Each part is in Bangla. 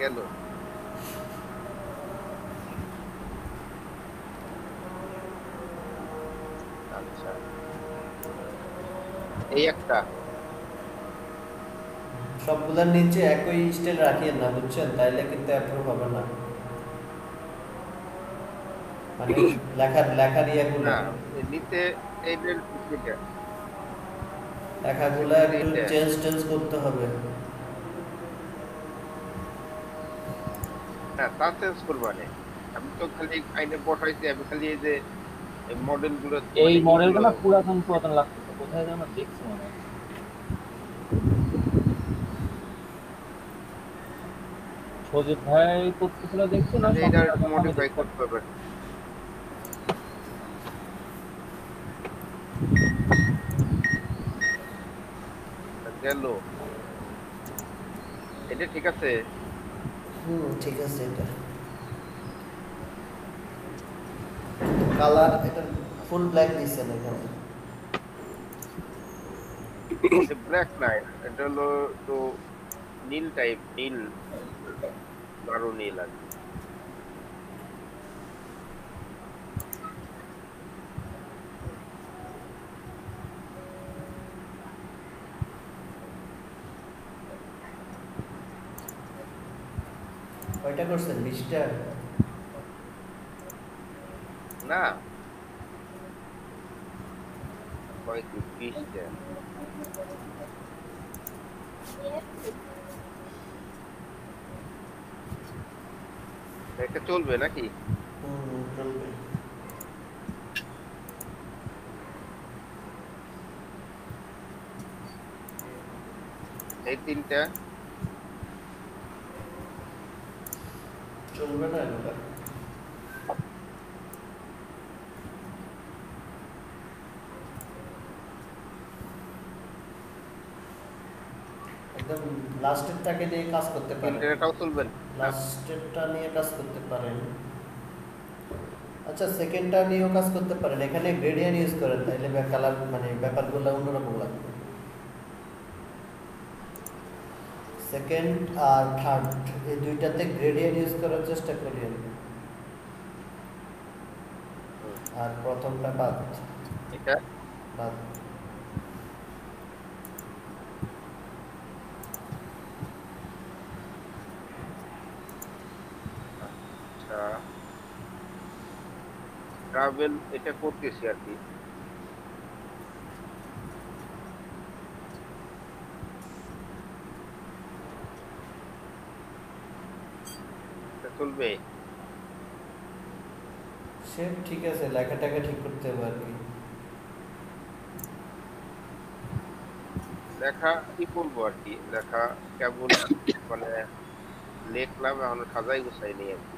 গেল। আচ্ছা, এই একটা। সবগুলোর নিচে একই স্টাইল রাখিয়েন না, বুঝছেন? তাইলে কিন্তু অ্যাপ্রুভ হবে না। মানে লেখার না, ইয়েগুলা নিচে এইটার এটা লেখাগুলা সেকেন্ডারি একটু এটা। চেঞ্জ টেঞ্জ করতে হবে। না, তা চেঞ্জ করবা না। আমি তো খালি আইনে পাঠাইছি, আমি খালি এই যে মডেল গুলো এই মানে মডেলটা ইগুলো। না পুরাতন পুরাতন লাগতেছে, কোথায় যেন দেখছি মনে হয়। সজীব ভাই করতেছিল দেখছি, না তাহলে এটা সকালে একটু যখন আমি মডিফাই দেখতাম। করতে হবে। গেল, এটা ঠিক আছে। ঠিক আছে। এটা কালার, এটা ফুল ব্ল্যাক দিচ্ছেন এখানে। এটা ব্ল্যাক না, এটা হলো তো নীল টাইপ, নীল, গাঢ় নীল আর কি। কয়টা করছেন? 20টা? না, কয় কি 20টা? এটা চলবে নাকি? চলবে। এই তিনটা চলবে না এগুলা। একদম লাস্টেরটাকে নিয়ে কাজ করতে পারেন। তিনটাটাও চলবে না। লাস্টেরটা নিয়ে কাজ করতে পারেন। আচ্ছা, সেকেন্ডটা নিয়েও কাজ করতে পারেন। এখানে গ্রেডিয়েন্ট ইউজ করেন, তাইলে কালার মানে ব্যাপারগুলো অন্যরকম লাগবে। সেকেন্ড আর থার্ড, এই দুইটাতে গ্রেডিয়েন্ট ইউজ করার চেষ্টা করেন। হুম, আর প্রথমটা বাদ। এটা বাদ। আচ্ছা, ট্রাভেল এটা করতেছি আর কি। এটা চলবে। সে ঠিক আছে, লেখাটাকে ঠিক করতে হবে আর কি। লেখা কি করবো আর কি, লেখা কেবল মানে লেখলাম, এখন সাজাই গুছাই নেই আর কি।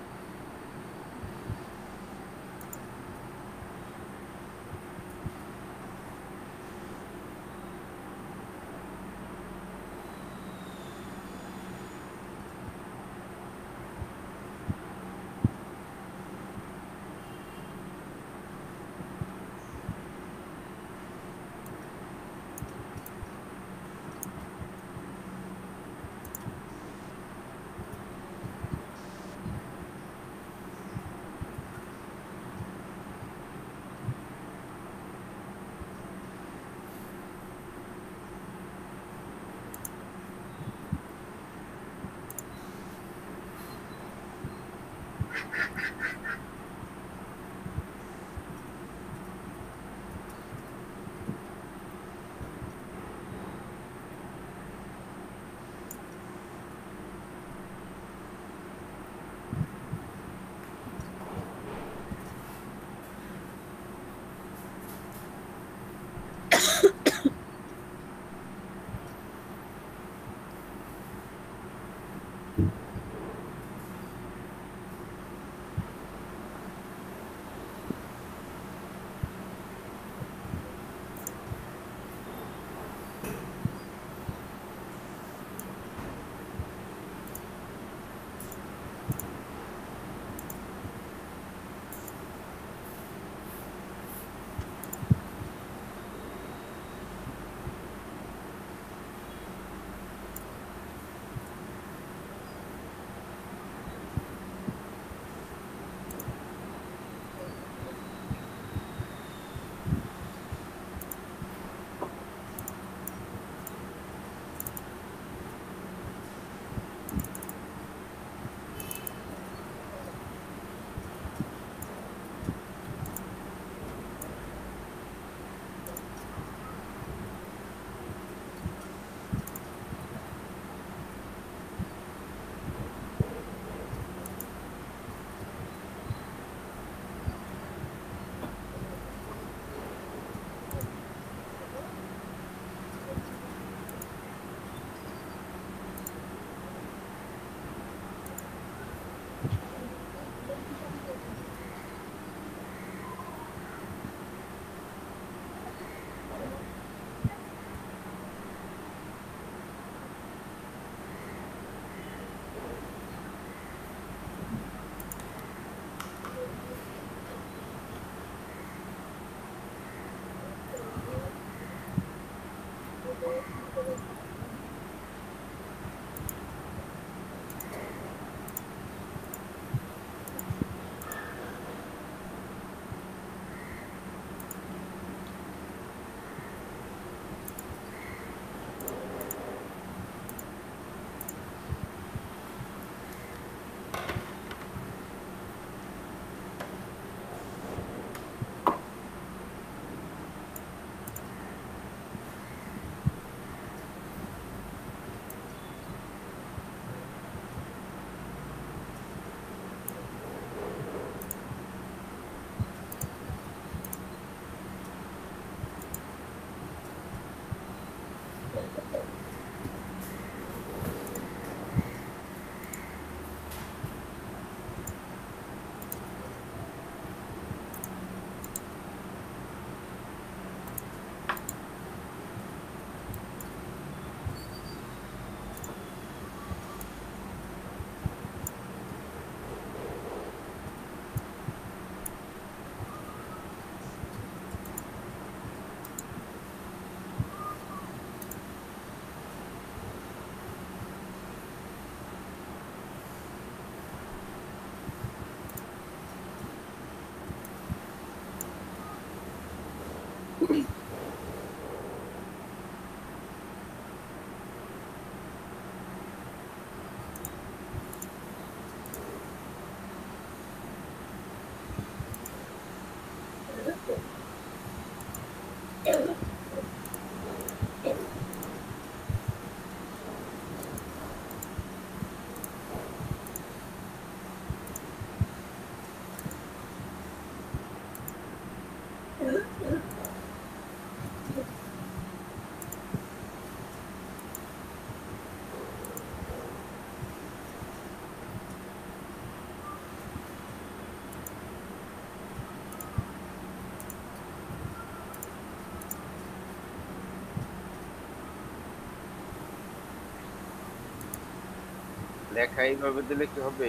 লেখা এইভাবে দিলে কি হবে?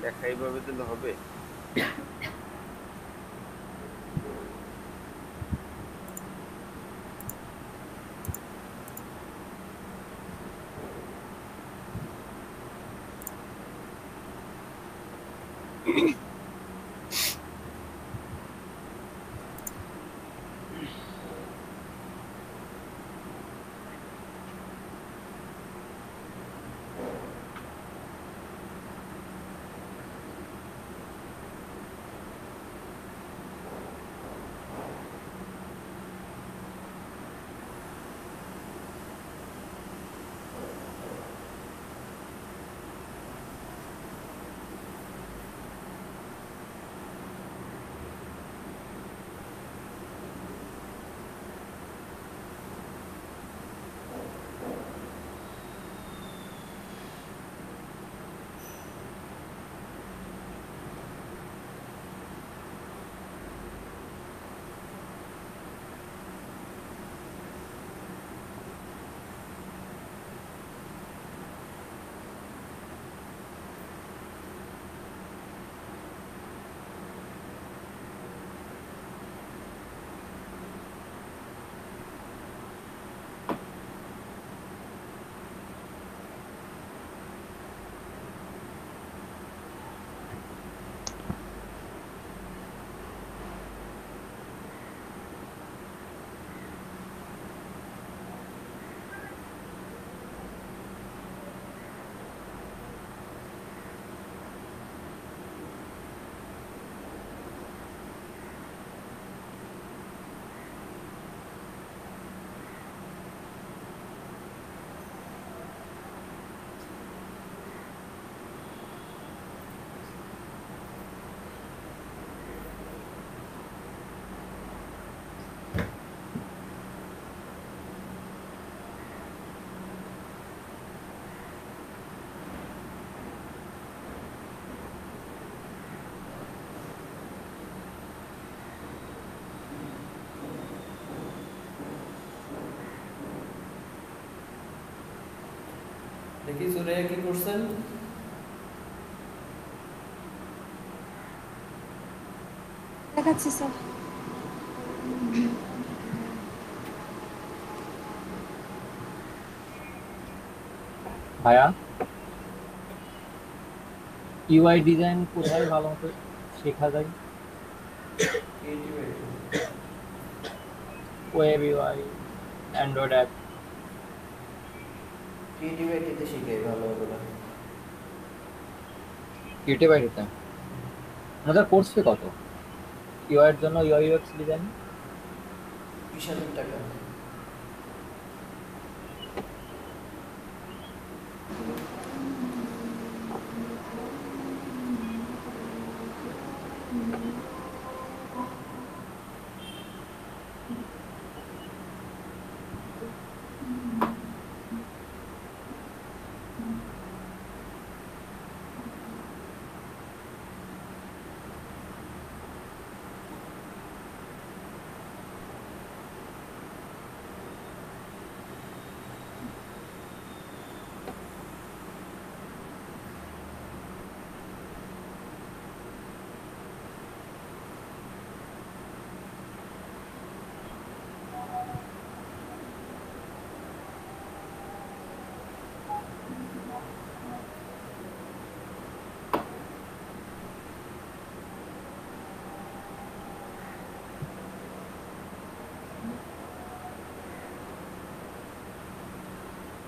লেখা এইভাবে দিলে হবে? দেখি সুরাইয়া কি করছেন? দেখাচ্ছি স্যার। ভাইয়া ইউআই ডিজাইন কোথায় ভালো মতো শেখা যায়? Web UI, Android app. ক্রিয়েটিভিটিতে শিখাই ভালো ওগুলো। ক্রিয়েটিভিটিতে আমাদের কোর্স ফি কত ইউআই এর জন্য? ইউআই ইউএক্স ডিজাইন 20,000 টাকা।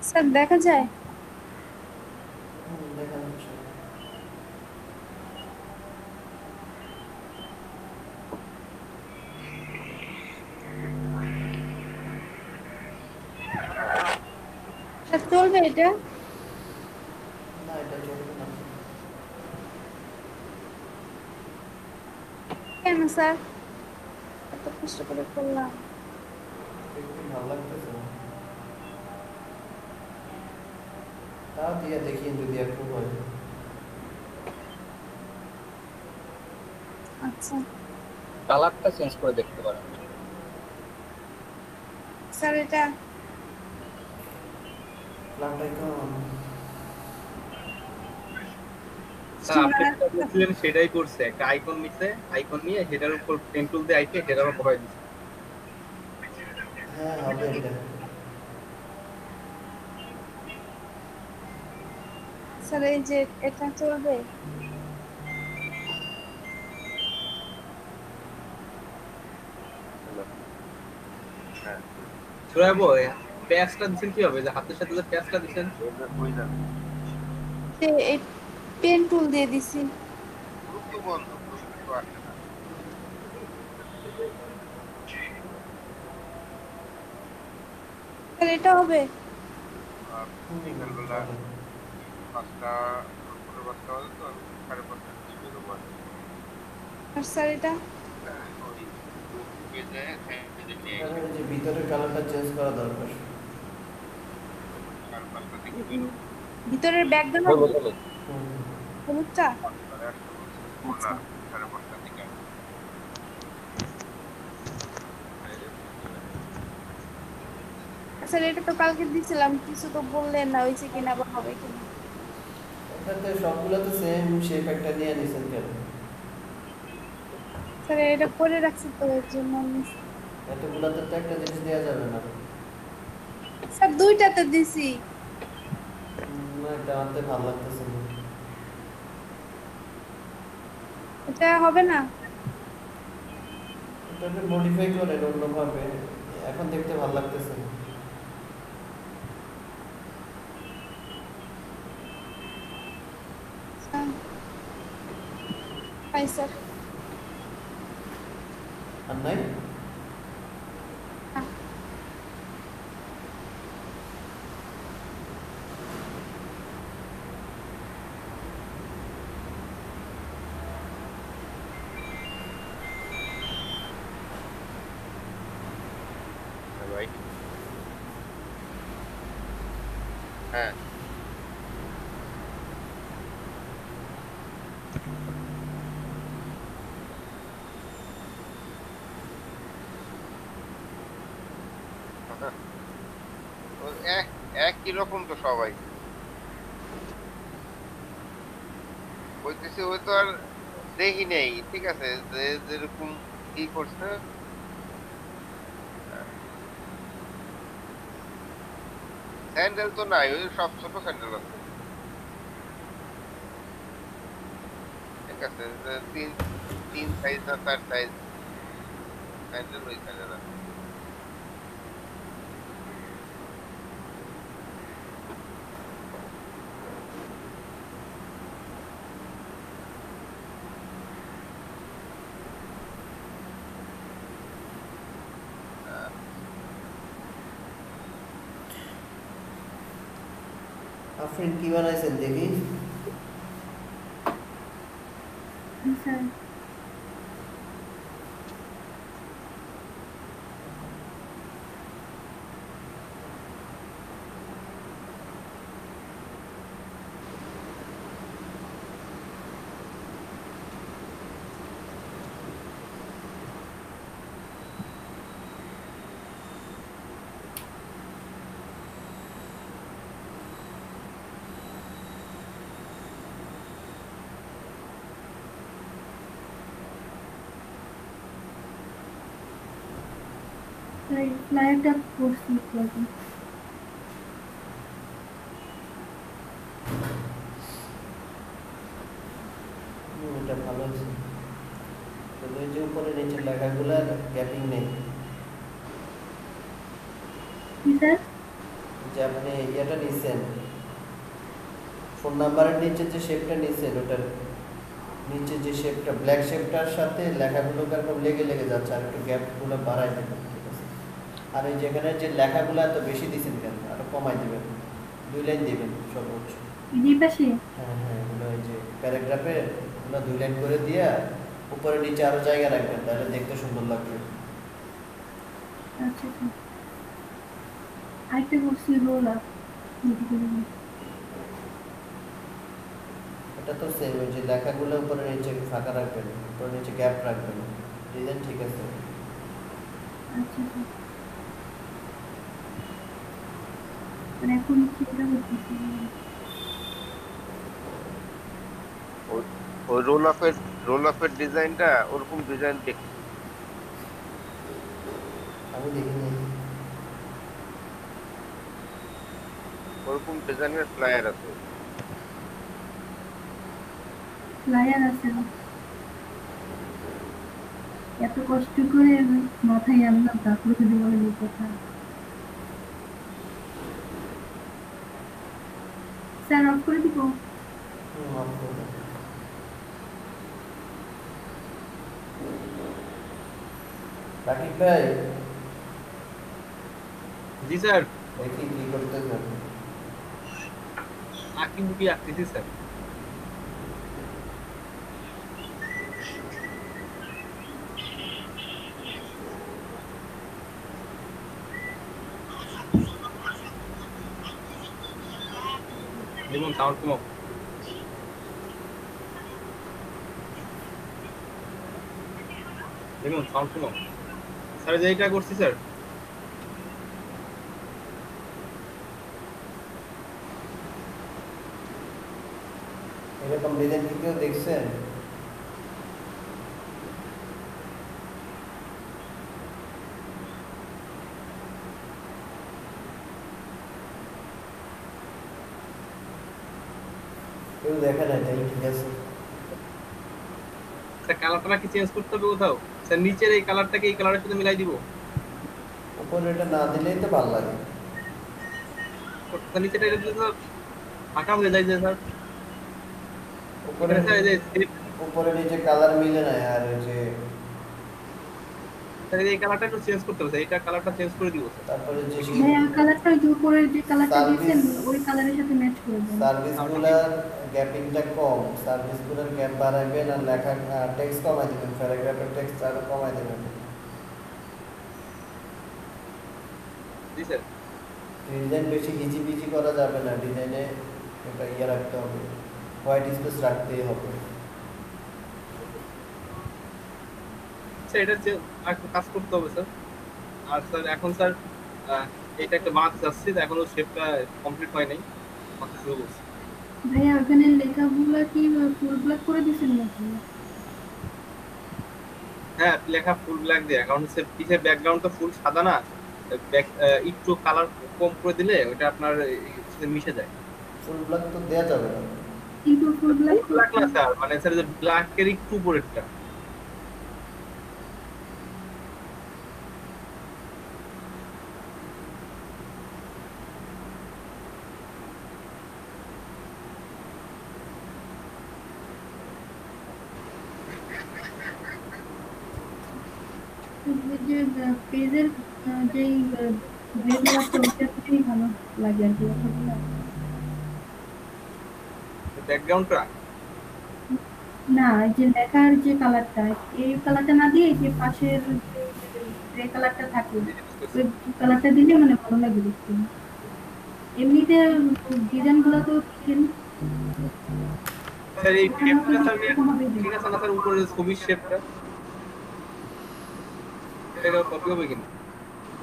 স্যার দেখা যায়? দেখা যাচ্ছে। স্যার চলবে এটা? না, এটা চলবে না। কেন স্যার? এত কষ্ট করে করলাম। দেখতে ভালো লাগতেছে না। তাও দিয়ে দেখি যদি একটু হয়। আচ্ছা কালারটা চেঞ্জ করে দেখতে পারেন। স্যার এটা প্ল্যানটা কেমন? স্যার আপনি যেটা বলছিলেন সেটাই করছে, একটা আইকন নিছে, আইকন নিয়ে সেটার উপর পেন টুল দিয়ে আইতে সেটার উপর বসাই দিচ্ছে। হ্যাঁ, হবে এটা। স্যার এই যে এটা চলবে? হ্যালো। হ্যাঁ, ছড়াবো প্যাচটা দিচ্ছেন কি হবে, যে হাতের সাথে যে প্যাচটা দিচ্ছেন? ওই যাবে। যে এই পেন টুল দিয়ে দিছি। গ্রুপ তো বন্ধ, গ্রুপে তো আসে না। স্যার এটা হবে? আর বিকালবেলা হবে। 5টা 5:30 বাজে তো আমি 5:30টার দিকে বেরোবো আর কি। আর স্যার এটা? ওই গ্রুপে যায় স্যান্ডেল নিয়ে এখানে গেলে ওই যে ভিতরের কালারটা চেঞ্জ করা দরকার। 5:30টার দিকে বেরোবো। ভিতরের ব্যাকগ্রাউন্ড হলুদ হলুদ। হুম। হলুদটা? 5:30 বলছে। আচ্ছা না, 5:30টার দিকে আসবো। স্যার এটা তো কালকে দিছিলাম, কিছু তো বললেন না হয়েছে কিনা বা হবে কিনা। এটাতে সবগুলো তো সেম শেপ একটা নিয়ে নিছেন কেন? স্যার এটা করে রাখছি তো এর জন্য নিছি। এতগুলাতে তো একটা জিনিস দেওয়া যাবে না। স্যার দুইটাতে দিছি। না, এটা আনতে ভালো লাগতেছে না। এটা হবে না? এটাকে মডিফাই করেন অন্যভাবে। এখন দেখতে ভালো লাগতেছে না। Sir hi sir. আর নাই? হ্যাঁ। হ্যাঁ ভাই। হ্যাঁ, ও একই রকম তো সবাই। বলতেছি ওই তো আর দেখি নেই, ঠিক আছে, যে যেরকম কি করছে। স্যান্ডেল তো নাই, ওই সব ছোট স্যান্ডেল আছে। ঠিক আছে, যে তিন তিন সাইজ না 4 সাইজ স্যান্ডেল ওই স্যান্ডেল আছে। আফরিন কি বানাইছেন দেখি? স্যার ফ্লায়ারটা করছি প্রবলেম। এটা ভালো হয়েছে। তবে ওই যে উপরে নিচের লেখাগুলোর গ্যাপিং নেই। কি স্যার? যে আপনি ইয়েটা নিছেন, ফোন নাম্বারের নিচে যে শেপটা নিছেন ওটার নিচে যে শেপটা ব্ল্যাক শেপটার সাথে লেখাগুলো এরকম লেগে লেগে যাচ্ছে, আর একটু গ্যাপগুলো বাড়াই দেবেন, ঠিক আছে? আর এই যেখানে যে লেখাগুলো এত বেশি দিছেন কেন, আরো কমাই দেবেন, 2 লাইন দিবেন সর্বোচ্চ। এই পাশে হ্যাঁ হ্যাঁ, এগুলো এই যে প্যারাগ্রাফে ওগুলো 2 লাইন করে দিয়ে উপরে নিচে আরো জায়গা রাখবেন, তাহলে দেখতে সুন্দর লাগবে। আচ্ছা আচ্ছা। আরেকটা করছি রোলার, এটা তো সেম, ওই যে লেখাগুলো উপরে নিচে ফাঁকা রাখবেন, উপরে নিচে গ্যাপ রাখবেন, ডিজাইন ঠিক আছে। আচ্ছা আচ্ছা। মানে এখন সেটা হচ্ছে ওই রোল অফের ডিজাইনটা ওরকম ডিজাইন দেখতে আমি দেখিনি। ওরকম ডিজাইনের ফ্লায়ার আছে। ফ্লায়ার আছে না? এত কষ্ট করে মাথায় আনলাম, তারপরে যদি বলে এই কথা। স্যার অফ করে দিব? অফ করে দেন। রাকিব ভাই, জি স্যার। দেখি কি করতেছেন। আঁকি বুকি আঁকতেছি স্যার। দেখুন সাউন্ড কমাও। দেখুন সাউন্ড কমাও। স্যার যে এটা করছি স্যার, এরকম ডিজাইন কি কেউ দেখছেন? কেউ দেখে না, তাহলে ঠিক আছে। স্যার কালারটা কি চেঞ্জ করতে হবে কোথাও? স্যার নিচের এই কালারটাকে এই কালারের সাথে মিলাই দিব। উপরে এটা না দিলেই তো ভালো লাগে। স্যার নিচেটা এটা দিলে তো ফাঁকা হয়ে যায় যে স্যার। উপরে স্যার এই যে উপরে নিচে কালার মিলে না, আর ওই যে স্যার এই কালারটা একটু চেঞ্জ করতে হবে স্যার, এটা কালারটা চেঞ্জ করে দিব স্যার। তারপরে যে হ্যাঁ, কালারটা ওই যে উপরের যে কালারটা সার্ভিস দিয়েছেন ওই কালারের সাথে ম্যাচ করে দেন। সার্ভিসগুলোর গ্যাপিংটা কম, সার্ভিসগুলোর গ্যাপ বাড়াবেন, আর লেখা টেক্সট কমাই দেবেন, প্যারাগ্রাফের টেক্সট আরো কমাই দেবেন। জি স্যার। ডিজাইন বেশি হিজিবিজি করা যাবে না, ডিজাইনে একটা ইয়ে রাখতে হবে, হোয়াইট স্পেস রাখতেই হবে। স্যার এটা একটু কাজ করতে হবে স্যার। আর স্যার এখন স্যার এটা একটা বানাতে চাচ্ছি, এখনো শেপটা কমপ্লিট হয় নাই, মাত্র শুরু করছি। ভাইয়া ওখানে লেখাগুলো কি ফুল ব্ল্যাক করে দিয়েছেন নাকি? হ্যাঁ লেখা ফুল ব্ল্যাক দিয়ে, কারণ হচ্ছে পিছের ব্যাকগ্রাউন্ডটা ফুল সাদা না, একটু কালার কম করে দিলে ওটা আপনার সাথে মিশে যায়। ফুল ব্ল্যাক তো দেয়া যাবে না। কিন্তু ফুল ব্ল্যাক ফুল ব্ল্যাক না স্যার, মানে স্যার যে ব্ল্যাকের একটু উপরেরটা। যে পেজের যেই গ্রেগুলো আছে ওইটাতেই ভালো লাগে আর কি লেখাগুলো। ব্যাকগ্রাউন্ডটা না, এই যে লেখার যে কালারটা, এই কালারটা না দিয়ে এই যে পাশের গ্রে কালারটা থাকে ওই কালারটা দিলে মানে ভালো লাগে দেখতে। এমনিতে ডিজাইন গুলো তো স্যার এই শেপটা স্যার ঠিক আছে না স্যার, উপরের ছবির শেপটা এটা কপি হবে কিনা?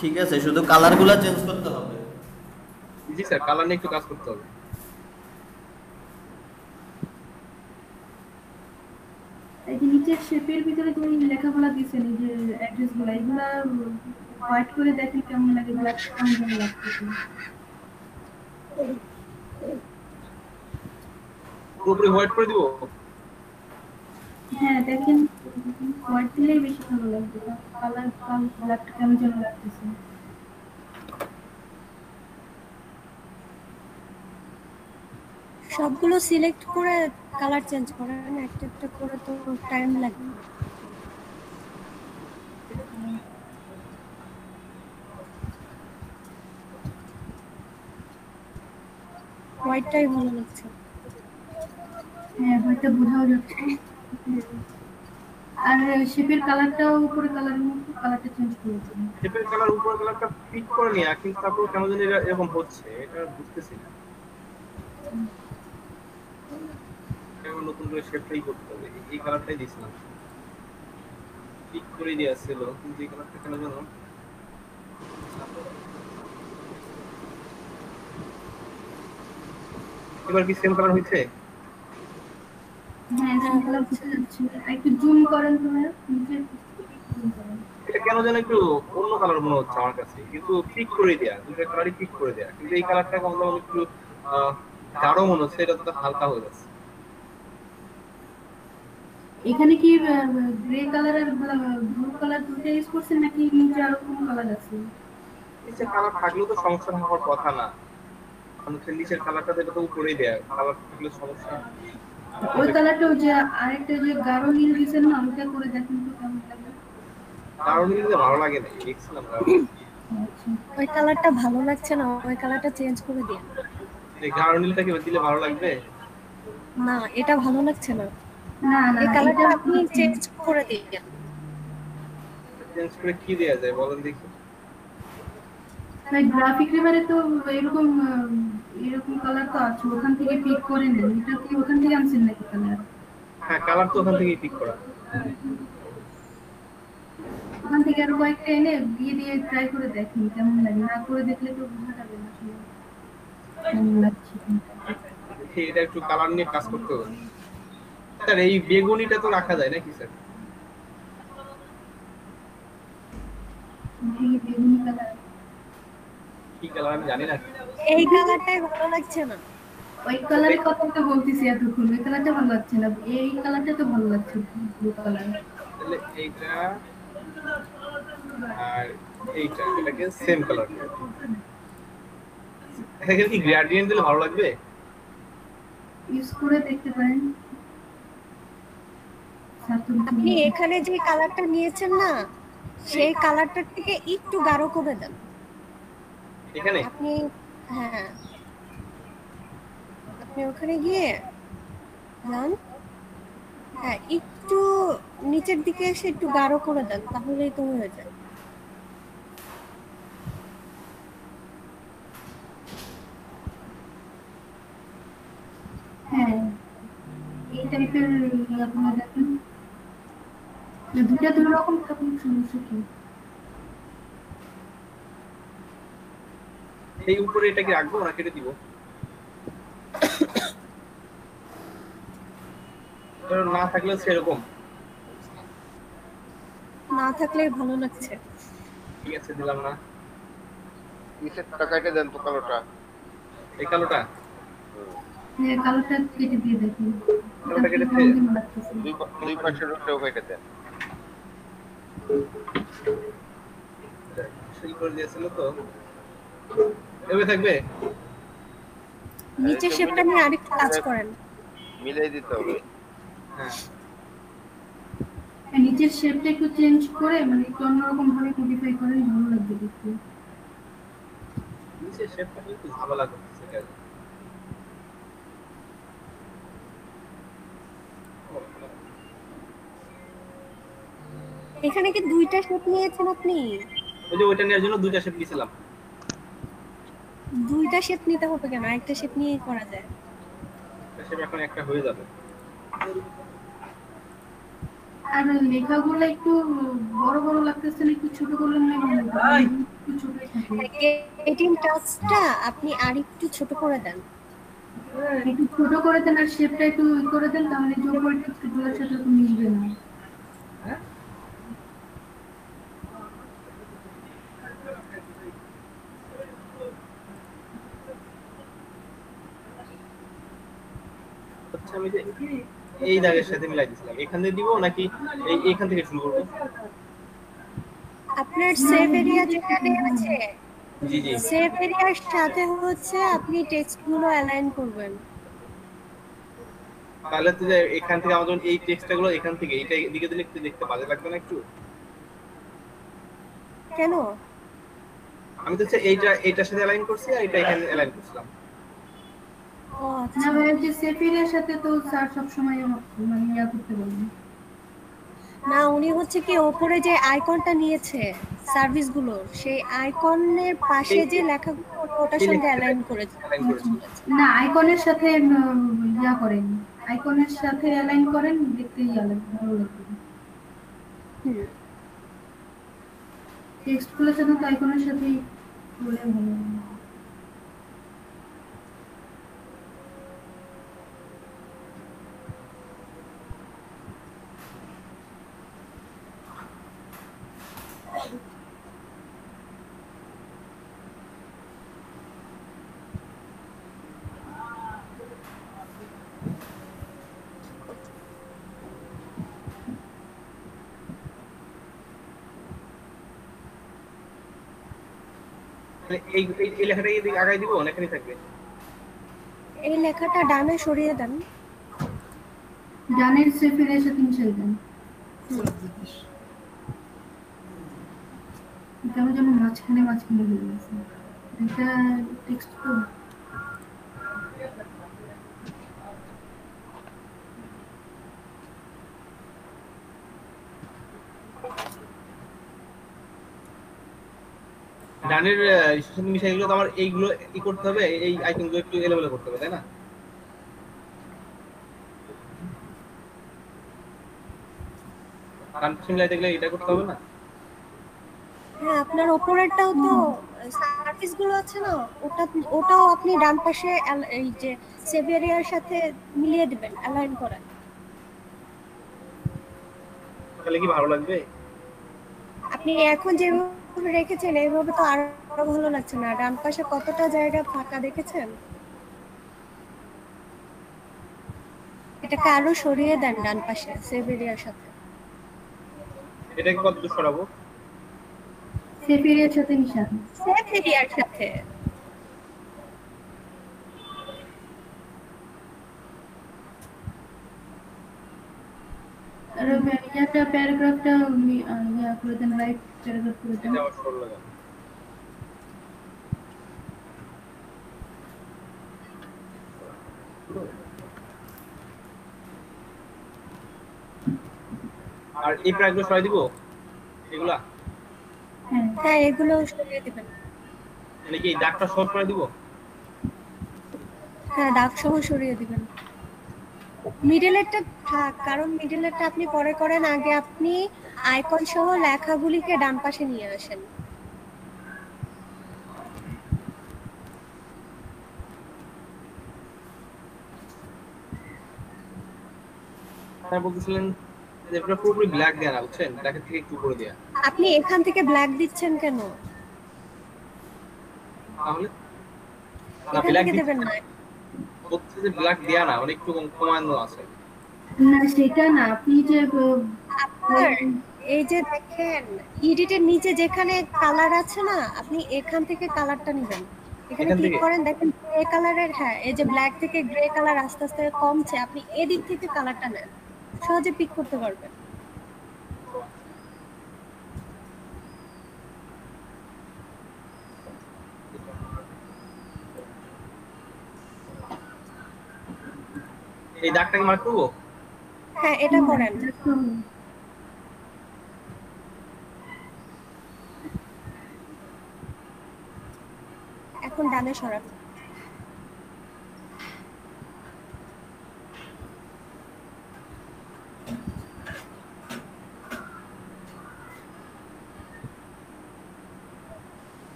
ঠিক আছে, শুধু কালারগুলো চেঞ্জ করতে হবে। জি স্যার, কালার নিয়ে একটু কাজ করতে হবে। এই যে নিচের শেপের ভিতরে যে লেখাগুলো দিয়েছেন, এই যে অ্যাড্রেস গুলো, এগুলা হোয়াইট করে দেখেন কেমন লাগে, ব্ল্যাক কেমন যেন লাগতেছে। পুরোপুরি হোয়াইট করে দিব? হ্যাঁ দেখেন, হোয়াইট দিলেই বেশি ভালো লাগবে, কালার ব্ল্যাকটা কেমন যেন লাগতেছে। সবগুলো সিলেক্ট করে কালার চেঞ্জ করেন, একটা একটা করে তো টাইম লাগবে। হোয়াইটটাই ভালো লাগছে। হ্যাঁ ওইটা বোঝাও যাচ্ছে। আর শেপের কালারটাও উপরে কালারের মতো কালারটা চেঞ্জ করে দিন। শেপের কালার উপর কালারটা পিক করে নি, কিন্তু তারপর কেন জানি এরকম হচ্ছে, এটা বুঝতেছি না। এবার নতুন করে শেপটাই করতে হবে। এই কালারটাই দিছিলাম, পিক করে দিয়ে আসছিল, কিন্তু এই কালারটা কেন জানো। এবার কি সেম কালার হয়েছে? হ্যাঁ সেম কালার বোঝা যাচ্ছে। আর একটু জুম করেন তোমরা নিচে জুম করেন। এটা কেন যেন একটু অন্য কালার মনে হচ্ছে আমার কাছে, কিন্তু পিক করে দেয়া, দুটো কালারই পিক করে দেয়া, কিন্তু এই কালারটা কেমন যেন একটু গাঢ় মনে হচ্ছে, এটা তো হালকা হয়ে যাচ্ছে। এখানে কি গ্রে কালার আর ব্লু কালার দুটো ইউজ করছেন নাকি নিচে আরো কোনো কালার আছে? নিচের কালার থাকলেও তো সমস্যা হওয়ার কথা না, মানুষের নিচের কালারটা তো এটা তো উপরেই দেয়া, কালার থাকলে সমস্যা। ওই কালারটা ওই যে আরেকটা যে গাঢ় নীল দিছেন না ওটা করে দেখেন তো কেমন লাগে। কারণ নিতে ভালো লাগে না, দেখছিলাম আচ্ছা ওই কালারটা ভালো লাগছে না, ওই কালারটা চেঞ্জ করে দিন। এই গাঢ় নীলটা কি দিলে ভালো লাগবে? না, এটা ভালো লাগছে না। না না এই কালারটা এটা আপনি চেঞ্জ করে দিন। চেঞ্জ করে কি দেয়া যায় বলেন দেখি। ভাই গ্রাফিক রিভারে তো এরকম এরকম কালার তো আছে, ওখান থেকে পিক করে নেন। এটা কি ওখান থেকে আনছেন নাকি কালার? হ্যাঁ কালার তো ওখান থেকেই পিক করা। ওখান থেকে আরো কয়েকটা এনে দিয়ে দিয়ে ট্রাই করে দেখেন কেমন লাগে। না করে দেখলে তো বোঝা যাবে না আসলে কেমন লাগছে। দেখি এটা একটু কালার নিয়ে কাজ করতে হবে। স্যার এই বেগুনিটা তো রাখা যায় নাকি স্যার? এই বেগুনি কালার কি কালার আমি জানি না। এই কালারটাই ভালো লাগছে না। ওই কালারের কথা তো বলতেছি এতক্ষণ, ওই কালারটা ভালো লাগছে না, এই কালারটা তো ভালো লাগছে ব্লু কালার। তাহলে এইটা আর এইটা এটাকে সেম কালার, এটাকে কি গ্রেডিয়েন্ট দিলে ভালো লাগবে? ইউজ করে দেখতে পারেন। আপনি এখানে যে কালারটা নিয়েছেন না, সেই কালারটার থেকে একটু গাঢ় করে দেন এখানে আপনি। হ্যাঁ, আপনি ওখানে গিয়ে যান, হ্যাঁ একটু নিচের দিকে এসে একটু গাঢ় করে দেন, তাহলেই তো হয়ে যায়। হ্যাঁ এই টাইপের আপনারা দেখেন, দুটা দুই রকম থাকুন, সমস্যা কি? এই উপরে এটা কি রাখবো না কেটে দিব? না থাকলে সেরকম না থাকলে ভালো লাগছে। ঠিক আছে, দিলাম না। নিচেরটা কেটে দেন তো কালোটা। এই কালোটা হ্যাঁ কালারটা কেটে দিয়ে দেখেন কালোটা কেটে কেমন কেমন লাগতেছে। দুই পাশের রোডটাও কেটে দেন। সিল করে দিয়েছিল তো, এভাবে থাকবে। নিচের শেপটা নিয়ে আরেকটু কাজ করেন। মিলাই দিতে হবে। হ্যাঁ হ্যাঁ নিচের শেপটা একটু চেঞ্জ করে মানে একটু অন্যরকম ভাবে মডিফাই করেন, ভালো লাগবে দেখতে। নিচে শেপটা একটু ঝামেলা করতেছে কেন? এখানে কি দুইটা শেপ নিয়েছেন আপনি? ওই যে ওইটা নেওয়ার জন্য দুইটা শেপ নিয়েছিলাম। দুইটা শেপ নিতে হবে কেন? একটা শেপ নিয়েই করা যায়। শেপ এখন একটা হয়ে যাবে। আর লেখাগুলো একটু বড় বড় লাগতেছে না, একটু ছোট করলে মনে হয় ভালো হবে। একটু ছোটই থাকে। এডিটিং টাচটা আপনি আরেকটু ছোট করে দেন। একটু ছোট করে দেন আর শেপটা একটু করে দেন, তাহলে যে উপরে টেক্সটগুলোর সাথে তো মিলবে না। আচ্ছা আমি যে এই দাগের সাথে মিলাই দিছিলাম, এখান থেকে দিব নাকি এইখান থেকে শুরু করব? আপনার সেভ এরিয়া যেখানে আছে, জি জি সেভ এরিয়ার সাথে হচ্ছে আপনি টেক্সটগুলো অ্যালাইন করবেন। তাহলে তো যে এখান থেকে আমাদের এই টেক্সটটা গুলো এখান থেকে এটা এদিকে দিলে একটু দেখতে বাজে লাগবে না একটু? কেন? আমি তো হচ্ছে এইটার সাথে অ্যালাইন করছি আর এটা এখানে অ্যালাইন করছিলাম। ও না আচ্ছা। ভাই, যে সেফিরের সাথে তো স্যার সবসময় মানে ইয়া করতে বলেন। না, উনি হচ্ছে কি ওপরে যে আইকনটা নিয়েছে সার্ভিস গুলোর, সেই আইকনের পাশে যে লেখাগুলো ওটার এই সঙ্গে লেখাটা অ্যালাইন করেছে। অ্যালাইন করেছি। না, আইকনের সাথে ইয়া করেন, আইকনের সাথে অ্যালাইন করেন, দেখতে ইয়া লাগবে, ভালো লাগবে। হুম। টেক্সটগুলোর সাথে তো আইকনের সাথেই বলে ভালো লাগবে। মানে এই লেখাটা এদিকে আগায় দিব না এখানেই থাকবে? এই লেখাটা ডানে সরিয়ে দেন। ডানের সেফিরের সাথে মিশাই দেন। কেন যেন মাঝখানে মাঝখানে হয়ে গেছে এটা টেক্সট তো। ডানের সাথে মিশাই গেলে তো আমার এইগুলো ই করতে হবে, এই আইকনগুলো একটু এলোমেলো করতে হবে, তাই না? ডান পাশে মিলাই দেখলে এটা করতে হবে না? হ্যাঁ, আপনার ওপরেরটাও তো সার্ভিস গুলো আছে না, ওটাও আপনি ডান পাশে এই যে সেভেরিয়ার সাথে মিলিয়ে দিবেন, অ্যালাইন করেন। তাহলে কি ভালো লাগবে? আপনি এখন যেভাবে রেখেছেন এইভাবে তো আরো ভালো লাগছে না। ডান পাশে কতটা জায়গা ফাঁকা দেখেছেন? এটাকে আরো সরিয়ে দেন ডান পাশে সেভেরিয়ার সাথে। এটাকে কত দূর সরাবো? সেফিরের সাথে মিশান। সেভেরিয়ার সাথে। আর ইয়াটা প্যারাগ্রাফটা ইয়া করে দেন, রাইট প্যারাগ্রাফ করে দেন। এটা আবার সরল লাগা। আর এই প্রাইগুলো সরাই দিব এগুলা? হ্যাঁ, হ্যাঁ, এগুলো সরিয়ে দিবেন। মানে কি এই দাগটা সব সরাই দিব? হ্যাঁ, দাগ সহ সরিয়ে দিবেন। মিডলেরটা থাক, কারণ মিডলেরটা আপনি পরে করেন, আগে আপনি আইকন সহ লেখাগুলিকে ডান পাশে নিয়ে আসেন। স্যার বলতেছিলেন যে এটা পুরোপুরি ব্ল্যাক দেয়া না, বুঝছেন? ব্ল্যাকের থেকে একটু উপরে দেয়া। আপনি এখান থেকে ব্ল্যাক দিচ্ছেন কেন? তাহলে না, এখান ব্ল্যাক থেকে দেবেন না। বলতে যে ব্ল্যাক দেয়া না, অনেক একটু কমানো আছে। না সেটা না, আপনি যে আপনার এই যে দেখেন এডিটের নিচে যেখানে কালার আছে না, আপনি এখান থেকে কালারটা নেবেন। এখানে এখান ক্লিক থেকে? করেন, দেখেন গ্রে কালারের, হ্যাঁ এই যে ব্ল্যাক থেকে গ্রে কালার আস্তে আস্তে কমছে, আপনি এদিক থেকে কালারটা নেন, সহজে পিক করতে পারবেন। এই দাগটাকে মার্ক করবো? হ্যাঁ, এটা করেন। এখন ডানে সরান।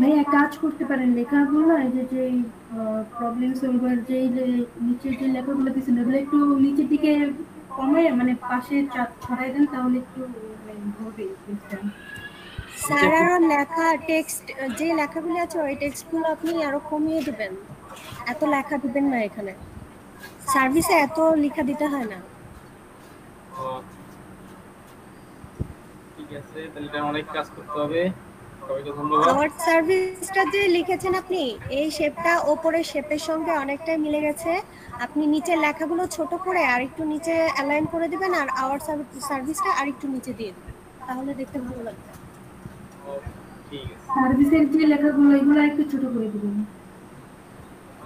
ভাই এক কাজ করতে পারেন, লেখাগুলো এই যে প্রবলেম সলভার যে নিচে যে লেখাগুলো দিয়েছেন ওগুলো একটু নিচের দিকে কমে মানে পাশে ছড়াই দেন, তাহলে একটু হবে বুঝছেন। স্যার আরো লেখা টেক্সট, যে লেখাগুলো আছে ওই টেক্সটগুলো আপনি আরো কমিয়ে দিবেন, এত লেখা দিবেন না। এখানে সার্ভিসে এত লেখা দিতে হয় না। ঠিক আছে, তাহলে এটা অনেক কাজ করতে হবে। সবাইকে ধন্যবাদ। আওয়ার সার্ভিসটা যে লিখেছেন আপনি, এই শেপটা ওপরের শেপের সঙ্গে অনেকটাই মিলে গেছে। আপনি নিচের লেখাগুলো ছোট করে আর একটু নিচে অ্যালাইন করে দিবেন, আর আওয়ার সার্ভিসটা আর একটু নিচে দিয়ে দিবেন, তাহলে দেখতে ভালো লাগবে। ঠিক আছে। সার্ভিসের যে লেখাগুলো এগুলো একটু ছোট করে দিবেন।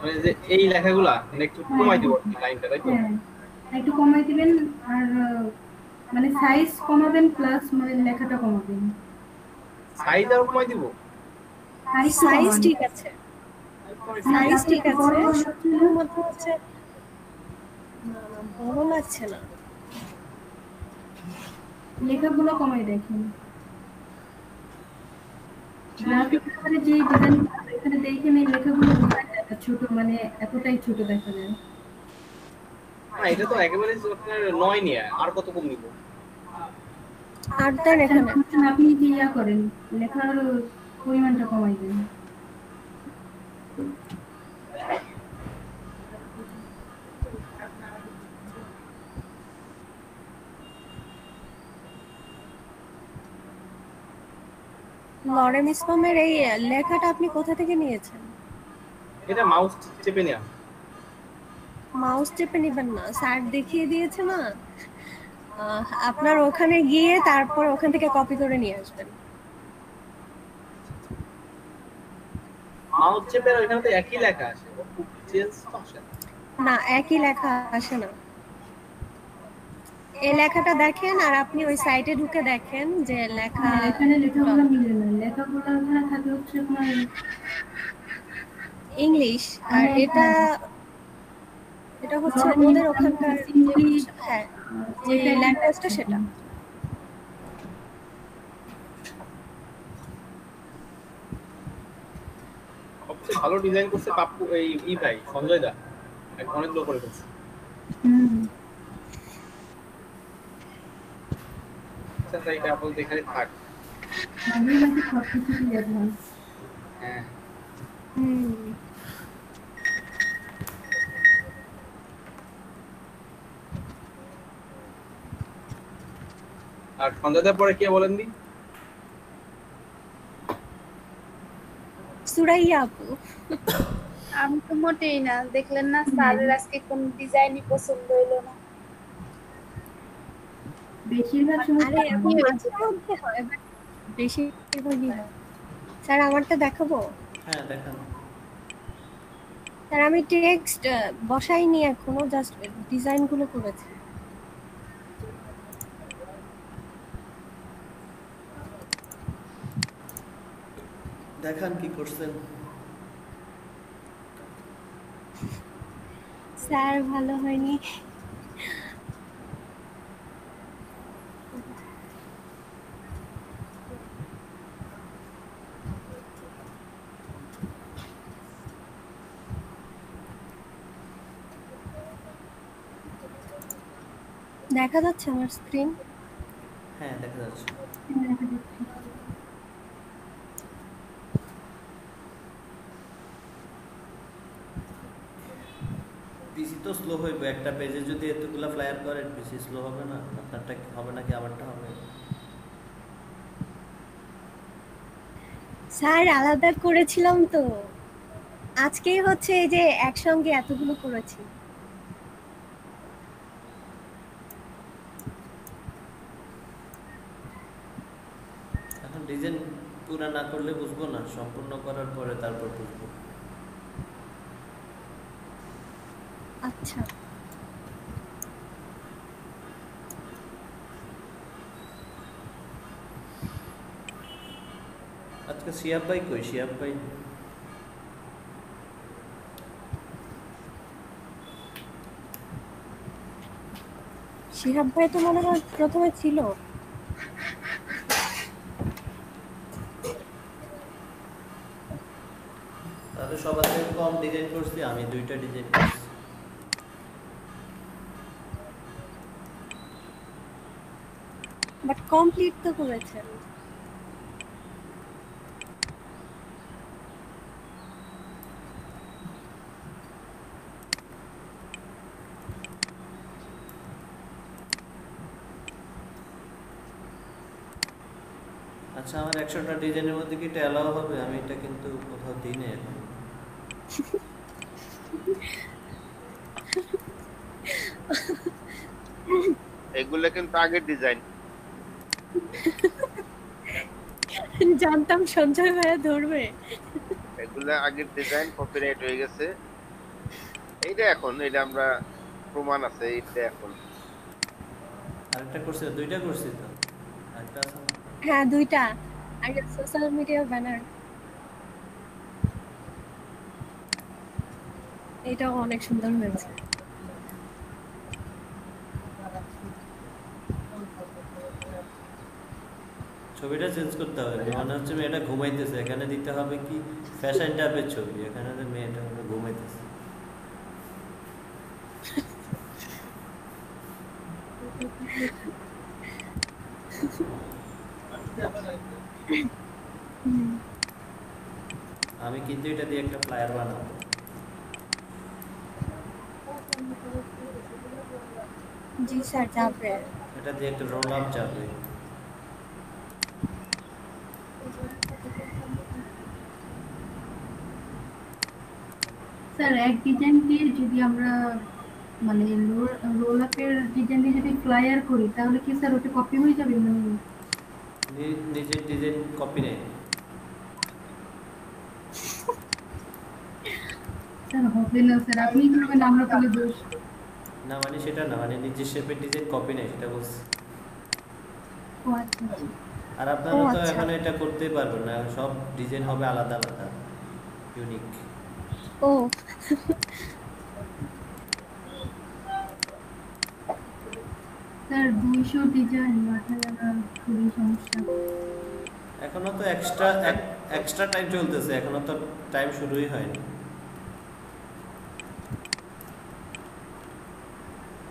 মানে যে এই লেখাগুলা মানে একটু কমাই দিব লাইনটা, তাই তো? হ্যাঁ, একটু কমাই দিবেন। আর মানে সাইজ কমাবেন প্লাস মানে লেখাটা কমাবেন। সাইজ আর কমাই দিব? আরেকটু সাইজ কমান। ঠিক আছে, সাইজ যাতে ঠিক বড় আছে, বড় ছিল। শুধুমাত্র হচ্ছে না, না, বড় লাগছে না। লেখাগুলো কমাই দেখেন। গ্রাফিক আকারে যে ডিজাইন এখানে দেখেন এই লেখাগুলো বোঝা যায় না, ছোট মানে এতটাই ছোট দেখা যায়। না, এটা তো একেবারে আপনার 9 নিয়ে আর কত কম নিব? আর দেন এখানে আপনি কি ইয়া করেন, লেখার পরিমাণটা কমাই দেন। লরেম ইসলামের এই লেখাটা আপনি কোথা থেকে নিয়েছেন? এটা মাউস চেপে নেয়া। মাউস চেপে নেবেন না, স্যার দেখিয়ে দিয়েছে না। আপনার ওখানে গিয়ে তারপর ওখান থেকে কপি করে নিয়ে আসবেন। মাউস চেপে ওখানে তো একই লেখা আসে, খুব চেঞ্জ তো আসে না। না, একই লেখা আসে না। এই লেখাটা দেখেন আর আপনি ওই সাইটে ঢুকে দেখেন যে লেখা হ্যাঁ, এখানে লেখাগুলো মিলে না, লেখাগুলো ওখানে থাকে হচ্ছে আপনার ইংলিশ, আর এটা এটা হচ্ছে ওদের ওখানকার ইংলিশ। হ্যাঁ যে ল্যাঙ্গুয়েজটা সেটা। সবচেয়ে ভালো ডিজাইন করছে পাপ্পু, এই ভাই সঞ্জয় দা, অনেকগুলো করে ফেলছে। আচ্ছা, এটা আপাতত এখানে থাক। আমি নাকি সবকিছু অ্যাডভান্স। হ্যাঁ, আর সঞ্জয় দার পরে কে বলেন দি? সুরাইয়া আপু। আমি তো মোটেই না, দেখলেন না স্যারের আজকে কোন ডিজাইনই পছন্দ হইলো না। বেশিরভাগ আরে সময় এরকম মাঝে মধ্যে হয়, but বেশিরভাগই হয়। স্যার আমারটা দেখাবো? হ্যাঁ দেখান। স্যার আমি টেক্সট বসাইনি এখনো, জাস্ট ডিজাইন গুলো করেছি। দেখান কি করছেন। স্যার ভালো হয়নি। দেখা যাচ্ছে আমার স্ক্রিন? হ্যাঁ দেখা যাচ্ছে। পিসি তো স্লো হইবে, একটা পেজে যদি এতগুলা ফ্লায়ার করেন পিসি স্লো হবে না? আপনারটা হবে নাকি আমারটা হবে? স্যার আলাদা করেছিলাম তো, আজকেই হচ্ছে এই যে একসঙ্গে এতগুলো করেছি। এখন ডিজাইন পুরা না করলে বুঝবো না, সম্পূর্ণ করার পরে তারপর বুঝবো। আচ্ছা, আজকে শিয়াব ভাই কই? শিয়াব ভাই শিহাব ভাই তো মনে হয় প্রথমে ছিল। তাহলে সবার থেকে কম ডিজাইন করছি আমি, 2টা ডিজাইন করছি। বাট কমপ্লিট তো করেছেন। আচ্ছা আমার 100টা ডিজাইনের মধ্যে কি এটা অ্যালাউ হবে? আমি এটা কিন্তু কোথাও দিই না এখন। এগুলো কিন্তু আগের ডিজাইন। জানতাম সঞ্জয় ভাইয়া ধরবে। এগুলা আগের ডিজাইন, কপিরাইট হয়ে গেছে। এইটা এখন, এটা আমরা প্রমাণ আছে, এইটা এখন আরেকটা করছি, দুইটা করছি তো। আরেকটা আছে না? হ্যাঁ 2টা আর সোশ্যাল মিডিয়া ব্যানার। এটাও অনেক সুন্দর হয়েছে। ছবিটা চেঞ্জ করতে হবে, মনে হচ্ছে মেয়েটা ঘুমাইতেছে। এখানে দিতে হবে কি ফ্যাশন টাইপের ছবি, এখানে তো মেয়েটা ঘুমাইতেছে। আমি কিন্তু এটা দিয়ে একটা ফ্লায়ার বানাবো। জি স্যার যাবে। এটা দিয়ে একটা রোল আপ যাবে। স্যার এক ডিজাইন দিয়ে যদি আমরা মানে রোল আপের ডিজাইন দিয়ে যদি ফ্লায়ার করি তাহলে কি স্যার ওটা কপি হয়ে যাবে? মানে নিজের ডিজাইন কপি নেই স্যার হবে না স্যার, আপনি করবেন আমরা তাহলে দোষ। না, মানে সেটা না, মানে নিজের শেপের ডিজাইন কপি নেই সেটা বলছি। ও আচ্ছা আচ্ছা। আর আপনারা তো এখন এটা করতেই পারবেন না, সব ডিজাইন হবে আলাদা আলাদা, ইউনিক। ও স্যার 200 ডিজাইন মাথায় আনা খুবই সমস্যা। এখনো তো এক্সট্রা টাইম চলতেছে, এখনো তো টাইম শুরুই হয়নি।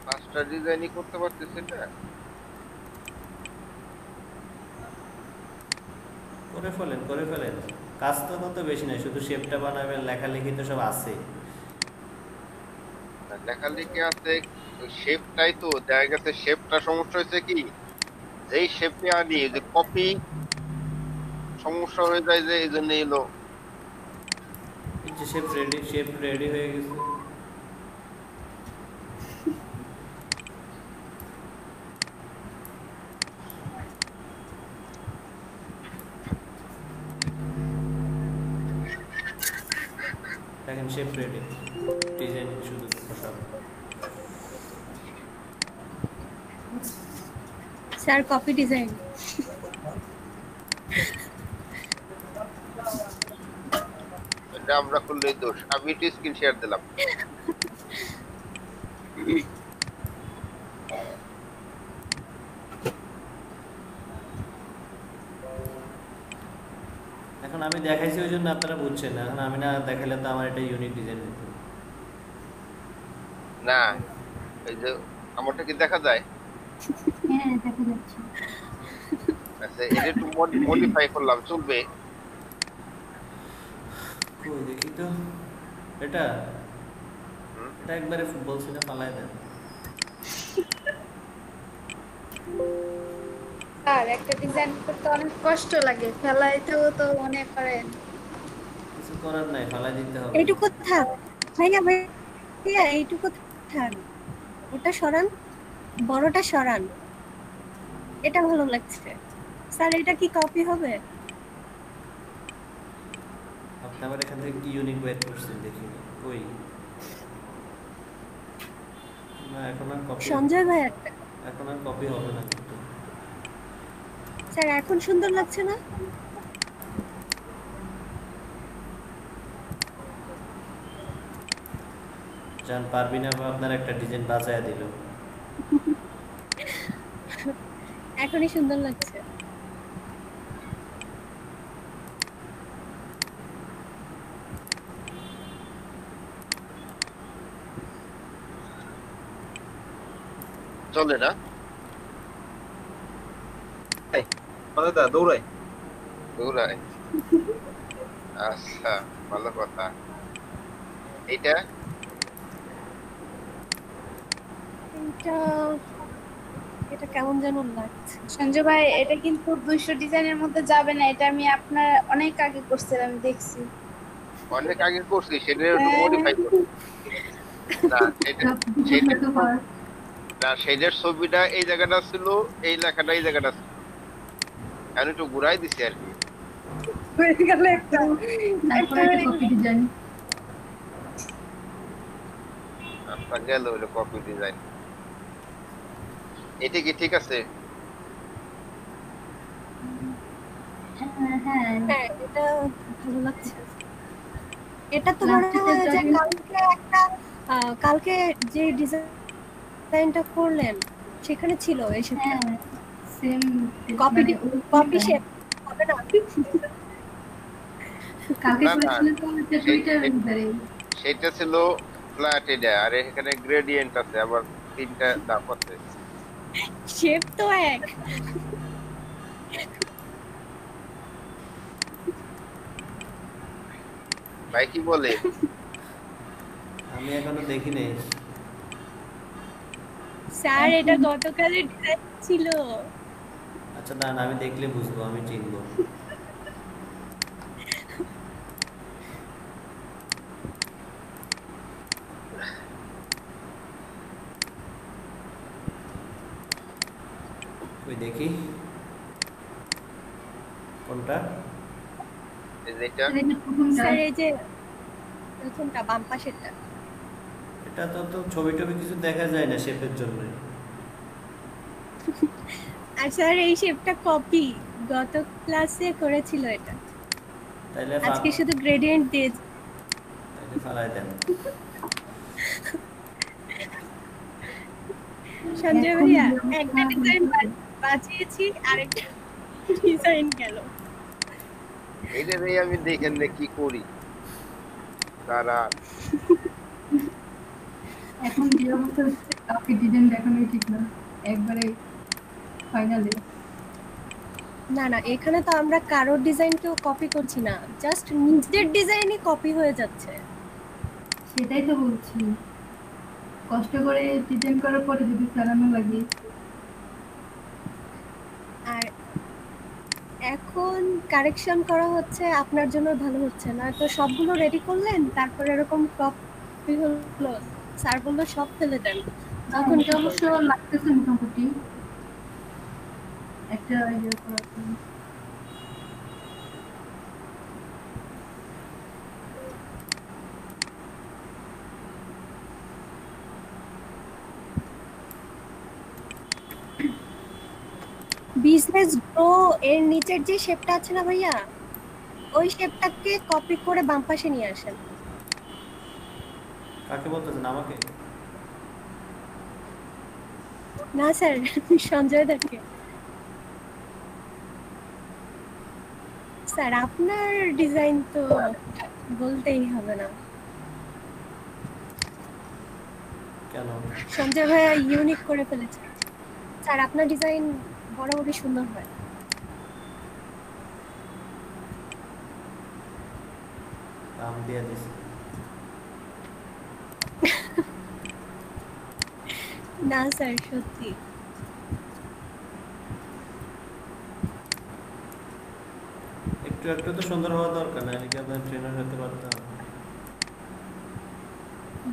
5টা ডিজাইনই করতে পারতেছে না। করে ফেলেন, কাজ তো কত বেশি নাই, শুধু শেপটা বানাবেন, লেখালেখি তো সব আছে। লেখালেখি আছে, শেপটাই তো দেখা গেছে। শেপটা সমস্যা হয়েছে কি, যেই শেপে আনি যে কপি সমস্যা হয়ে যায়, যে এই জন্য এলো। এই যে শেপ রেডি হয়ে গেছে। দেখেন শেপ রেডি, ডিজাইন শুধু সব। Sir copy design. এটা আমরা করলেই দোষ। আমি একটু স্ক্রিন শেয়ার দিলাম। এখন আমি দেখাইছি ওই জন্য আপনারা বুঝছেন না, এখন আমি না দেখালে তো আমার এটা ইউনিক ডিজাইন হতো না। এই যে আমারটা কি দেখা যায়? হ্যাঁ দেখা যাচ্ছে। আচ্ছা, এটা একটু মডিফাই করলাম, চলবে? কই দেখি তো। এটা একবারে বলছি না পালায় দেন। আর একটা ডিজাইন করতে অনেক কষ্ট লাগে, ফেলাইতেও তো মনে করেন। কিছু করার নাই, ফালাই দিতে হবে। এইটুকু থাক ভাইয়া, এইটুকু থাক। ওটা সরান, বড়টা সরান। এটা ভালো লাগছে স্যার। এটা কি কপি হবে? আপনি আবার এখান থেকে কি ইউনিক বের করছেন দেখি কই। না এখন আর কপি, সঞ্জয় ভাই এখন আর কপি হবে না কিন্তু। স্যার এখন সুন্দর লাগছে না? জান পারবি না, আপনার একটা ডিজাইন বাঁচায়া দিল। এখনই সুন্দর লাগছে। চলে না? দৌড়াই দৌড়ায়। আচ্ছা, ভালো কথা। এটা এটা এটা কেমন যেন লাগছে। সঞ্জয় ভাই এটা কিন্তু 200 ডিজাইনের মধ্যে যাবে না, এটা আমি আপনার অনেক আগে করছিলাম, আমি দেখছি। অনেক আগে করছি, সেটা একটু হ্যাঁ। মডিফাই করছি। না সেটা সেটা না, সেটার ছবিটা এই জায়গাটা ছিল, এই লেখাটা এই জায়গাটা ছিল, আমি একটু ঘুরাই দিছি আর কি। হয়ে গেল একটা তারপরে একটা কপি ডিজাইন। আপনার গেল হলো কপি ডিজাইন। এটা কি ঠিক আছে? হ্যাঁ হ্যাঁ, এটা ভালো লাগছে। এটা তো লাগছে মনে হয় যে তবে- কালকে একটা কালকে যে ডিজাইনটা করলেন সেখানে ছিল এই শেপটা। হ্যাঁ সেম কপি কপি শেপ হবে না? কালকে না, না, করেছিলেন তো হচ্ছে টুইটার ভিতরে। সেটা ছিল ফ্ল্যাট এটা, আর এখানে গ্রেডিয়েন্ট আছে, আবার 3টা ধাপ আছে। শেপ তো এক। ভাই কি বলে? আমি এখনো দেখি নাই। স্যার এটা গতকালের ডিজাইন ছিল। আচ্ছা দাঁড়ান, আমি দেখলে বুঝবো, আমি চিনবো। ওই দেখি কোনটা। এই যে এটা এই যে প্রথমটা স্যার এই যে প্রথমটা বাম পাশেরটা। এটা তো ছবি টবি কিছু দেখা যায় না শেপের জন্য। আর স্যার এই শেপটা কপি, গত ক্লাসে করেছিল এটা, তাইলে আজকে শুধু গ্রেডিয়েন্ট দিয়েছে। তাইলে ফালাই দেন। সঞ্জয় ভাইয়া একটা ডিজাইন বাঁচিয়েছি, আরেকটা ডিজাইন গেল। এইটা দিয়ে আমি দেখেন না কি করি তারা। এখন যে অবস্থা হচ্ছে কাউকে ডিজাইন দেখানোই ঠিক না, একবারে ফাইনালে। না না, এখানে তো আমরা কারোর ডিজাইন কেউ কপি করছি না, জাস্ট নিজের ডিজাইনই কপি হয়ে যাচ্ছে। সেটাই তো বলছি, কষ্ট করে ডিজাইন করার পরে যদি চালানো লাগে। আর এখন কারেকশন করা হচ্ছে, আপনার জন্য ভালো হচ্ছে না তো। সবগুলো রেডি করলেন, তারপর এরকম কপি হলো, স্যার বললো সব ফেলে দেন। এখন এটা অবশ্য লাগতেছে মোটামুটি একটা ইয়ে করার জন্য। বিজনেস গ্রো এর নিচের যে শেপটা আছে না ভাইয়া, ওই শেপটাকে কপি করে বাম পাশে নিয়ে আসেন। কাকে বলতেছেন, আমাকে? না স্যার, সঞ্জয় দাকে। স্যার আপনার ডিজাইন তো বলতেই হবে না। কেন? সঞ্জয় ভাইয়া ইউনিক করে ফেলেছে। স্যার আপনার ডিজাইন বরাবরই সুন্দর হয়। দাম দিয়ে দিছি। না স্যার সত্যি। একটু একটু তো সুন্দর হওয়া দরকার, না কি আপনার ট্রেনার হতে পারতাম?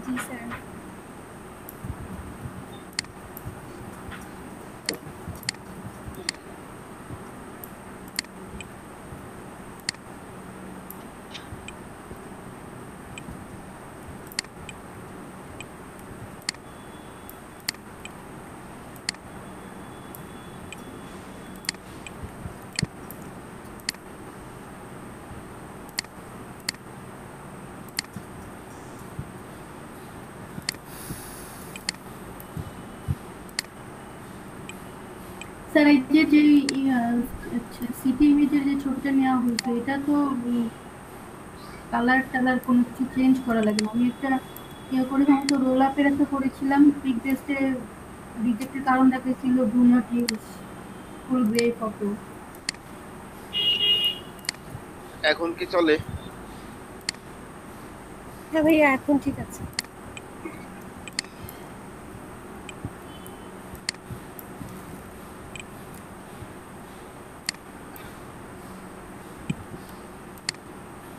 জি স্যার। স্যার এই যে সিটি ইমেজের যে ছবিটা নেওয়া হয়েছে, এটা তো কালার টালার কোনো কিছু চেঞ্জ করা লাগে না। আমি একটা ইয়ে করে তো রোল আপের একটা করেছিলাম, পিক টেস্টে রিজেক্টের কারণ দেখাচ্ছিল do not use full grey photo. এখন কি চলে? হ্যাঁ ভাইয়া এখন ঠিক আছে।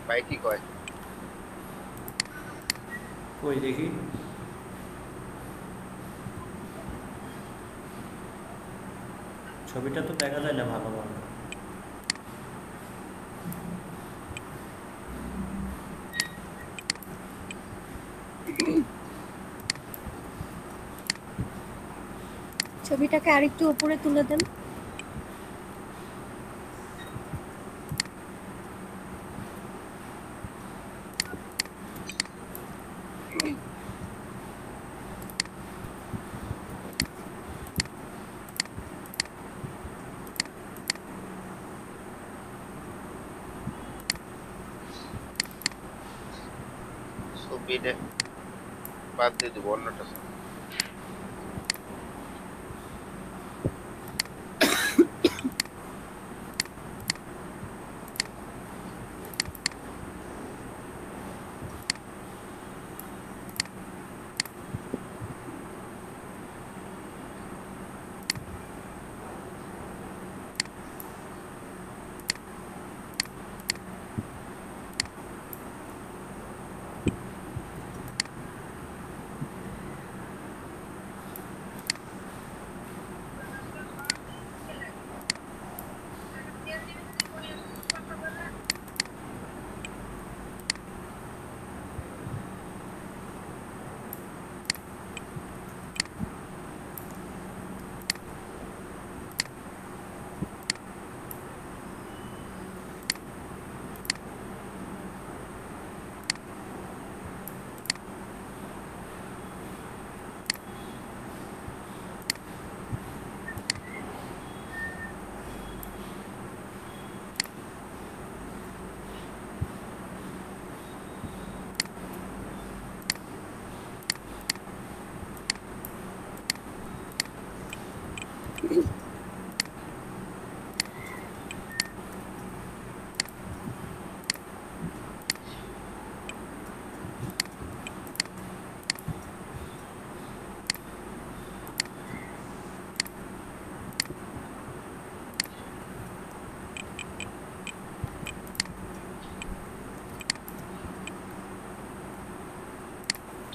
ভাই কি কয়? কই দেখি। ছবিটা তো দেখা যায় না ভালোভাবে। ছবিটাকে আরেকটু উপরে তুলে দেন। ছবি বাদ দিয়ে দেবো, অন্যটা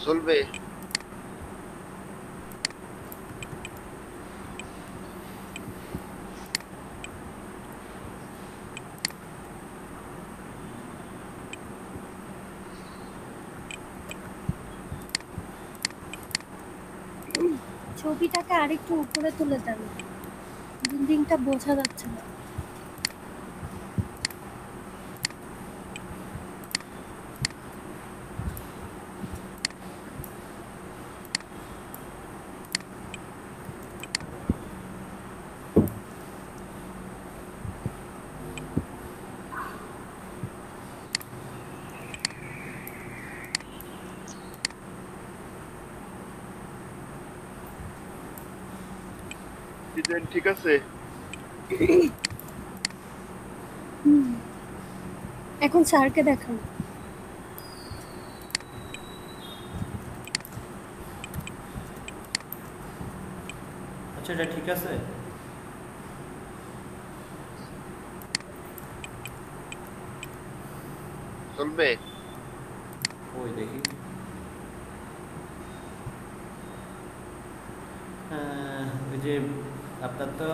চলবে। ছবিটাকে আরেকটু উপরে তুলে দেন, বিল্ডিংটা বোঝা যাচ্ছে না। ডিজাইন ঠিক আছে? এখন স্যারকে দেখান। আচ্ছা এটা ঠিক আছে। চলবে। ওই দেখি। ওই যে আপনার তো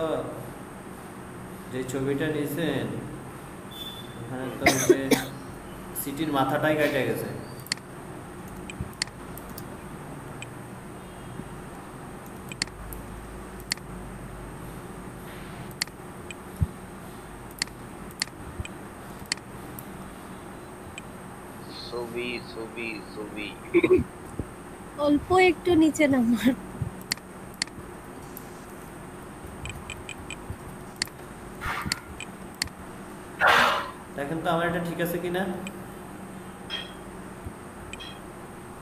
যে ছবিটা নিয়েছেন ওখানে তো যে সিটির মাথাটাই কেটে গেছে। ছবি ছবি ছবি অল্প একটু নিচে নামান। দেখেন তো আমার এটা ঠিক আছে কিনা।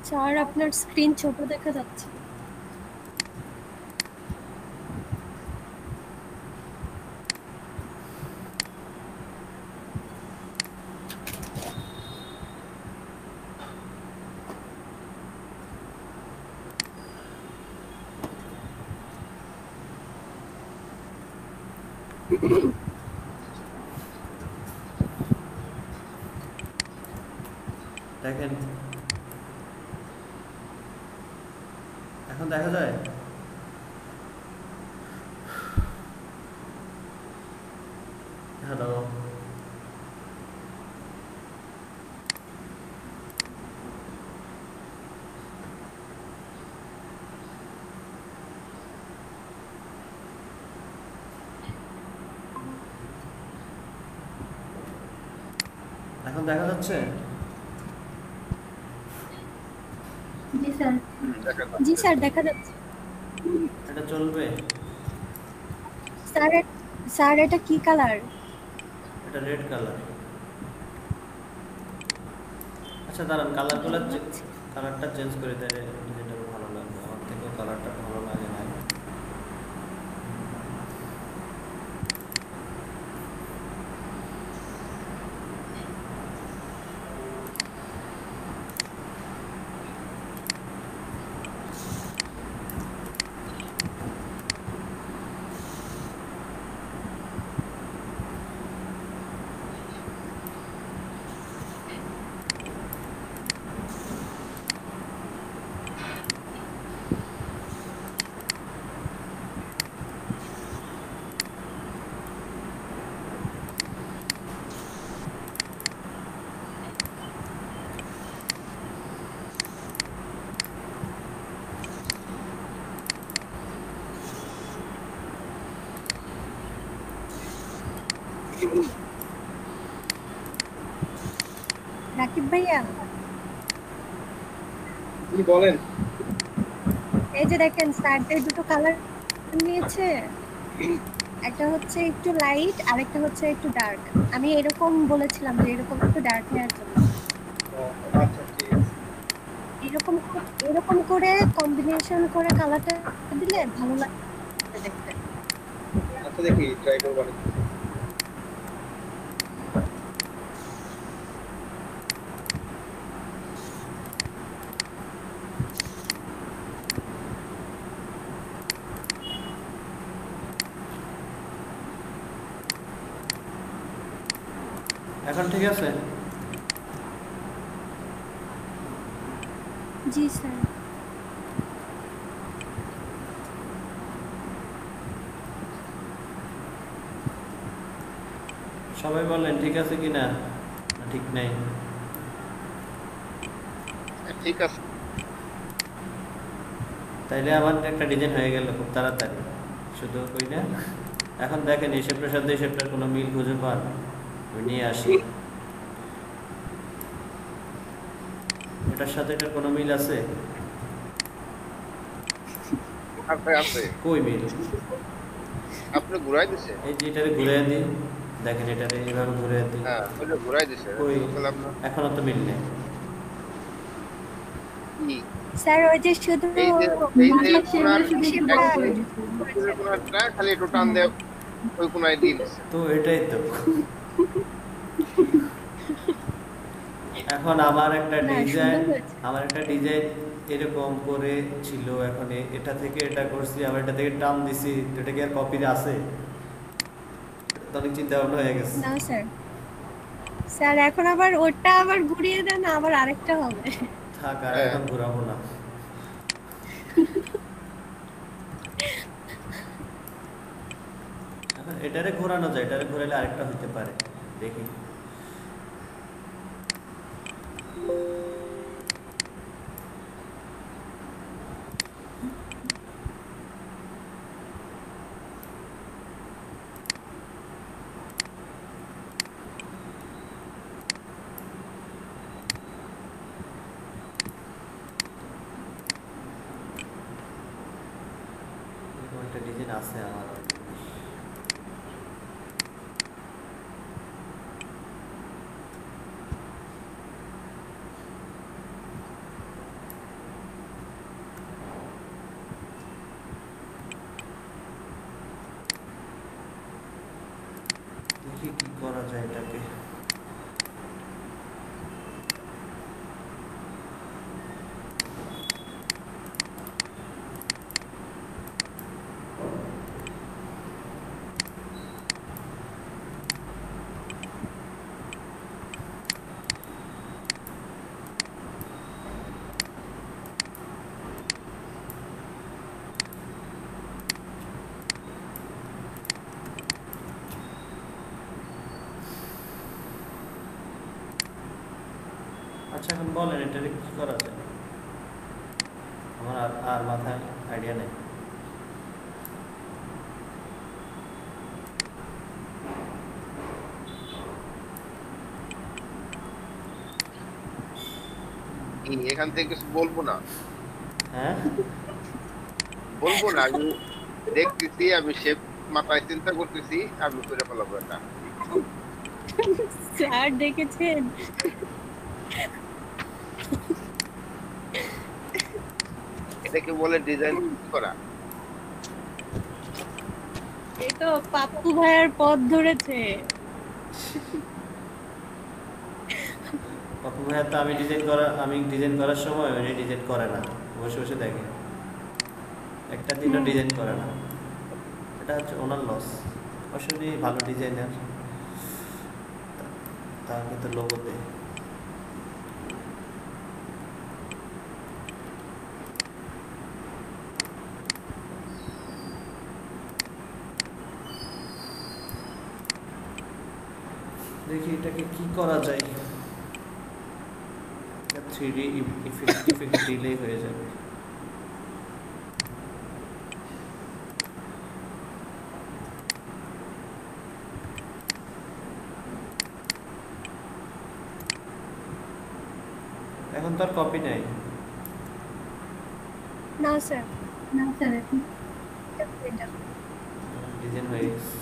স্যার আপনার স্ক্রিন ছোট দেখা যাচ্ছে। দেখেন এখন দেখা যায়? হ্যালো, এখন দেখা যাচ্ছে? জি স্যার। জি স্যার, দেখা যাচ্ছে। এটা চলবে? স্যার স্যার এটা কি কালার? এটা রেড কালার। আচ্ছা দাঁড়ান, কালারটা চেঞ্জ করে দিলে যেটা ভালো লাগবে। আমার থেকেও কালারটা ভালো লাগে না। রাকিব ভাইয়া, কি বলেন? এই যে দেখেন স্যারদের দুটো কালার নিয়েছে, একটা হচ্ছে একটু লাইট আর একটা হচ্ছে একটু ডার্ক। আমি এরকম বলেছিলাম যে এরকম একটু ডার্ক নেওয়ার জন্য। আচ্ছা ঠিক আছে। এরকম করে কম্বিনেশন করে কালারটা দিলে ভালো লাগবে দেখতে। আচ্ছা দেখি ট্রাই করব। এখন ঠিক আছে? জি স্যার। সবাই বলেন ঠিক আছে কিনা, না ঠিক নেই? ঠিক আছে। তাইলে আমার একটা ডিজাইন হয়ে গেল খুব তাড়াতাড়ি, শুধু কই না। এখন দেখেন এই শেপটার সাথে এই শেপটার কোনো মিল খুঁজে পান? আমি নিয়ে আসি। এটার সাথে এটার কোনো মিল আছে? আছে। কই মিল? আপনি ঘুরাই দিছে? এই যে এটারে ঘুরিয়ে দিই, দেখেন এটারে এইভাবে ঘুরিয়ে দিই। হ্যাঁ, ওইটা ঘুরাই দিছে। কই? আপনার এখনো তো মিল নেই। কি? স্যার ওই যে শুধু এই যে কোনার সেগুলো করে কোনারটা খালি একটু টান দেয়, ওই কোনায় দিয়ে দিছে। তো এটাই তো। এখন আমার একটা না, ডিজাইন সুন্দর হয়েছে। এরকম করে ছিল, এখন এটা থেকে এটা করছি, আবার এটা থেকে টান দিছি, তো এটা কি আর কপি আছে? তো অনেক চিন্তা ভাবনা হয়ে গেছে। না স্যার, স্যার এখন আবার ওটা আবার ঘুরিয়ে দেন, আবার আরেকটা হবে। থাক, আর এখন ঘুরাবো না। এখন এটারে ঘোরানো যায়, এটারে ঘোরালে আরেকটা হতে পারে, দেখি। একটা ডিজাইন আছে আমার। দেখি কি করা যায় এটাকে। আচ্ছা এখন বলেন এটা কি করা যায়, আমার আর মাথায় আইডিয়া নেই। এখান থেকে কিছু বলবো না, হ্যাঁ বলবো না, আমি দেখতেছি, আমি শেপ মাথায় চিন্তা করতেছি, আমি করে ফেলাবো এটা। স্যার দেখেছেন এটাকে বলে ডিজাইন করা। এই তো পাপ্পু ভাইয়ের পথ ধরেছে। পপু ভাইয়া তো আমি ডিজাইন করার সময় উনি ডিজাইন করে না, বসে বসে দেখে, একটা দিনও ডিজাইন করে না, এটা হচ্ছে ওনার লস। আসলে ভালো ডিজাইনার, তাকে তো লোগো দেয়। দেখি এটাকে কি করা যায়, 3D ইফেক্ট দিলেই হয়ে যাবে। এখন তো আর কপি নাই, না স্যার, না স্যার এখন এটা ডিজাইন হয়ে গেছে।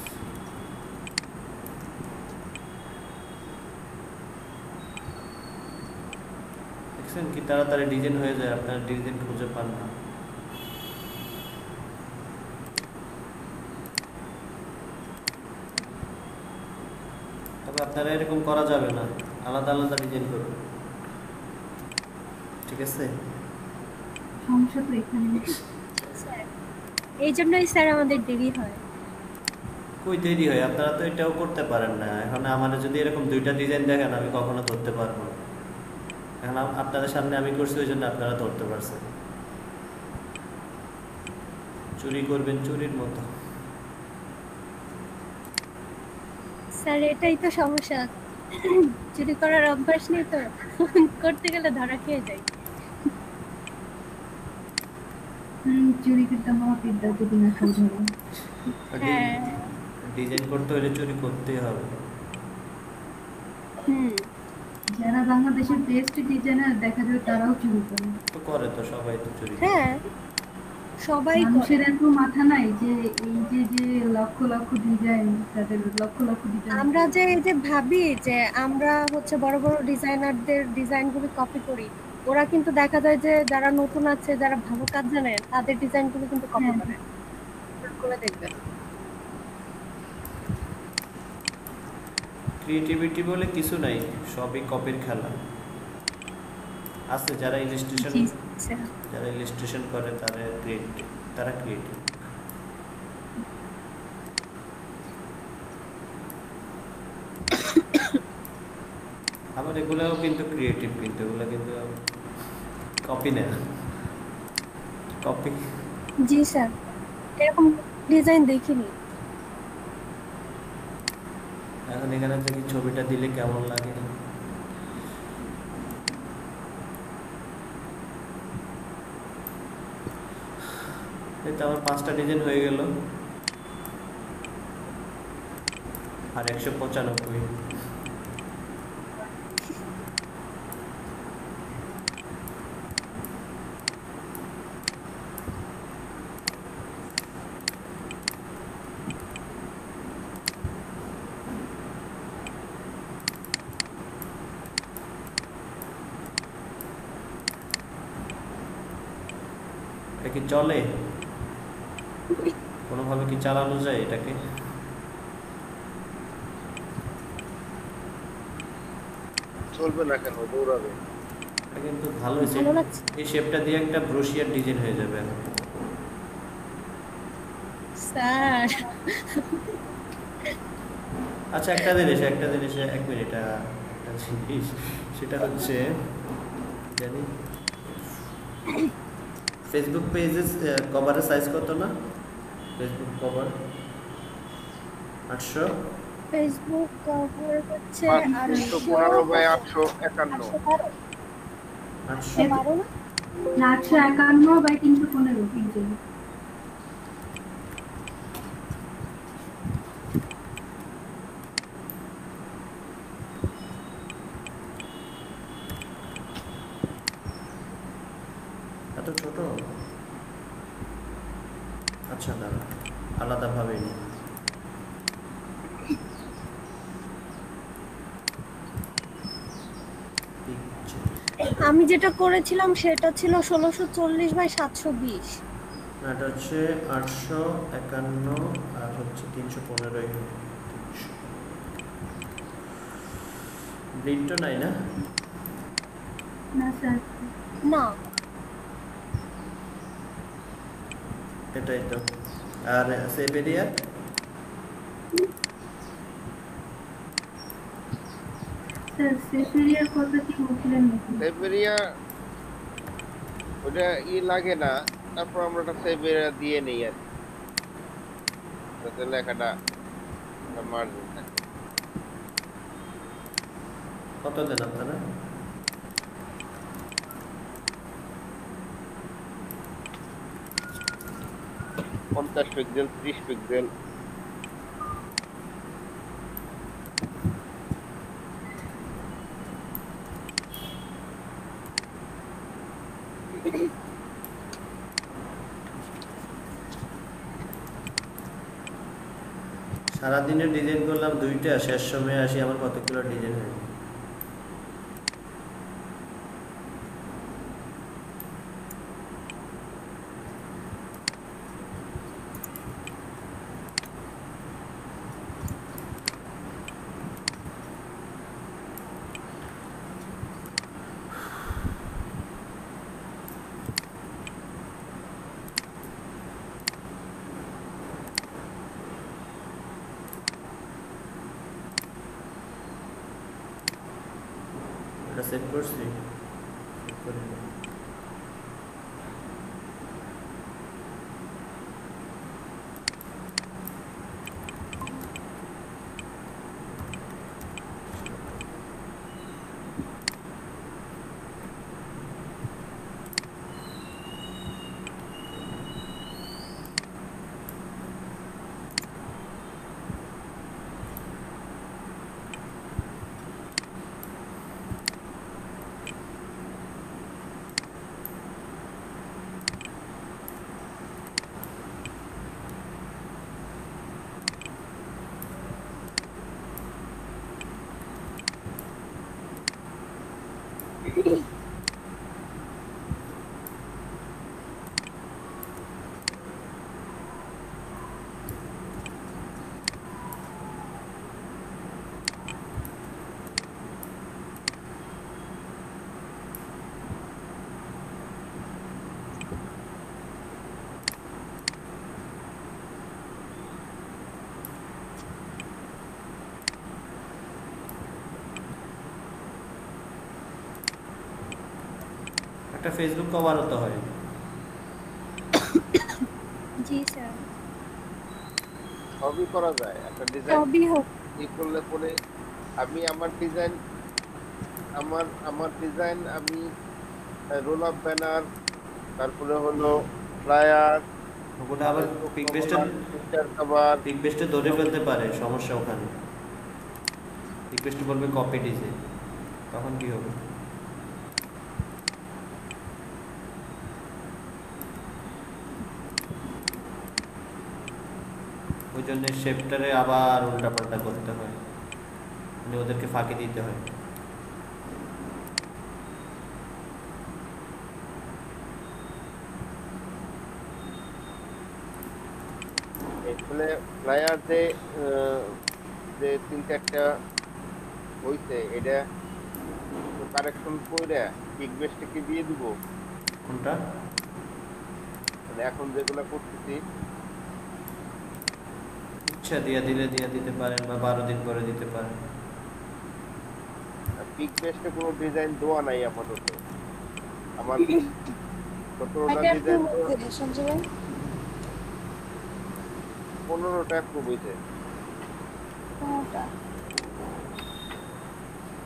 দেখছেন কি তাড়াতাড়ি ডিজাইন হয়ে যায়, আপনারা ডিজাইন খুঁজে পান না। তবে আপনারা এরকম করা যাবে না, আলাদা আলাদা ডিজাইন করুন, ঠিক আছে? সমস্যা তো এখানে। স্যার এই জন্যই স্যার আমাদের দেরি হয়। কই দেরি হয়, আপনারা তো এটাও করতে পারেন না। এখন আমার যদি এরকম দুইটা ডিজাইন দেখেন আমি কখনো ধরতে পারবো না। এখন আপনাদের সামনে আমি করছি ওই জন্য আপনারা ধরতে পারছেন। চুরি করবেন চুরির মতো। স্যার এটাই তো সমস্যা, চুরি করার অভ্যাস নেই তো, করতে গেলে ধরা খেয়ে যাই। চুরি করতে মহাবিদ্যা যদি না খাওয়া যাবে। হ্যাঁ ডিজাইন করতে হলে চুরি করতেই হবে। যারা বাংলাদেশের বেস্ট ডিজাইনার দেখা যায় তারাও চুরি করে। তো করে তো সবাই তো চুরি করে। হ্যাঁ সবাই করে। মানুষের এত মাথা নাই যে এই যে লক্ষ লক্ষ ডিজাইন, তাদের লক্ষ লক্ষ ডিজাইন। আমরা যে এই যে ভাবি যে আমরা হচ্ছে বড় বড় ডিজাইনারদের ডিজাইনগুলো কপি করি, ওরা কিন্তু দেখা যায় যে যারা নতুন আছে, যারা ভালো কাজ জানে, তাদের ডিজাইনগুলো কিন্তু কপি করে। করে দেখবেন। ক্রিয়েটিভিটি বলে কিছু নাই, সবই কপির খেলা। আছে যারা ইলাস্ট্রেশন জি স্যার। যারা ইলাস্ট্রেশন করে তারা ক্রিয়েটিভ। আবার এগুলোও কিন্তু ক্রিয়েটিভ, কিন্তু এগুলো কিন্তু কপি না, কপি। জি স্যার, এরকম ডিজাইন দেখিনি। এখন এখানে থেকে ছবিটা দিলে কেমন লাগে? এই তো আমার 5টা ডিজাইন হয়ে গেল, আর 195। এটা কি চলে? কোনোভাবে কি চালানো যায় এটাকে? চলবে না কেন, দৌড়াবে। এটা কিন্তু ভালো হয়েছে। ভালো লাগছে। এই শেপটা দিয়ে একটা ব্রোশিয়ার ডিজাইন হয়ে যাবে। স্যার আচ্ছা একটা জিনিস 1 মিনিট, একটা জিনিস সেটা হচ্ছে জানি ফেসবুক পেজের কভারের সাইজ কত না? ফেসবুক কভার 800, ফেসবুক কভার হচ্ছে 515 বাই 851। 800 12 না? না 851/315 পিক্সেল। এত ছোট? আচ্ছা দাঁড়া, আলাদাভাবে নিই। আমি যেটা করেছিলাম সেটা ছিল 1640/720। না, এটা হচ্ছে 851 আর হচ্ছে 315 ব্লিড তো নাই না? না স্যার, না, এটাই তো। আর সেভ এরিয়া স্যার সেফেরিয়ার কথা কি বলছিলেন নাকি? সাইবেরিয়া ওটা লাগে না, তারপর আমরা একটা সাইবেরিয়া দিয়ে নেই আর কি, যাতে লেখাটা মার্জিন থাকে। কত দেন আপনারা? পঞ্চাশ পিক্সেল, 30 পিক্সেল। সারাদিনের ডিজাইন করলাম 2টা, শেষ সময় আসি আমার কতগুলো ডিজাইন হয়। এটা সেভ করছি, সেভ করে নিই। একটা ফেসবুক কভারও তো হয়। জি স্যার, সবই করা যায় একটা ডিজাইন সবই হোক। ই করলে পরে আমি আমার ডিজাইন, আমার ডিজাইন আমি রোল আপ ব্যানার, তারপরে হলো ফ্লায়ার, ওটা আবার পিক বেস্টে ধরে ফেলতে পারে, সমস্যা ওখানে। পিক বেস্টে বলবে কপি ডিজাইন, তখন কি হবে? ওই জন্য শেপটারে আবার উল্টাপাল্টা করতে হয়, মানে ওদেরকে ফাঁকি দিতে হয়। এখানে ফ্লায়ার যে যে 3-4টা হইছে, এটা কারেকশন করে পিক বেস্টে কি দিয়ে দিব? কোনটা? মানে এখন যেগুলো করতেছি ইচ্ছা দিয়ে দিতে পারেন, বা 12 দিন পরে দিতে পারেন। পিক বেস্টে কোনো ডিজাইন দেওয়া নাই আপাতত। আমার কতটা ডিজাইন 15টা অ্যাপ্রুভ হয়েছে,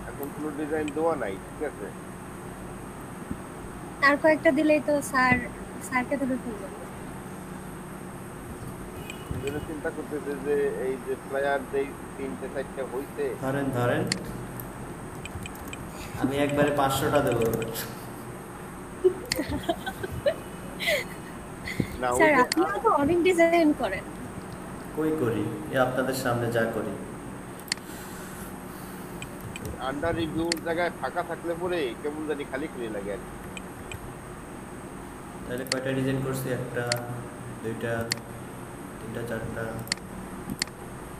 এখন কোনো ডিজাইন দেওয়া নাই, ঠিক আছে? আর কয়েকটা দিলেই তো স্যারকে ধরে ফেলবো। এজন্য চিন্তা করতেছে যে এই যে প্লেয়ার যেই 3-4টা হইছে ধরেন আমি একবারে 500টা দেবো। না ওই স্যার যে আপনিও তো অনেক ডিজাইন করেন। কই করি এ আপনাদের সামনে যা করি। আন্ডার রিভিউর জায়গায় ফাঁকা থাকলে পরে কেমন জানি খালি খালি লাগে আর কি। তাহলে কয়টা ডিজাইন করছি? 1টা 2টা 3টা 4টা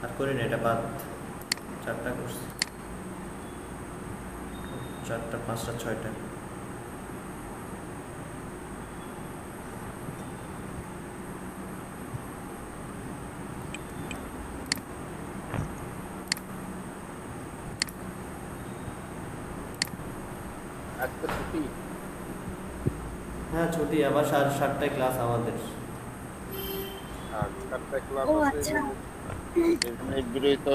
আর করি না, এটা বাদ 4টা করছি, 4টা 5টা 6টা। আজকে ছুটি। হ্যাঁ ছুটি, আবার 7টায় ক্লাস আমাদের। আর 4টা ক্লাস ও আছে আচ্ছা। এখানে বিরোধিতা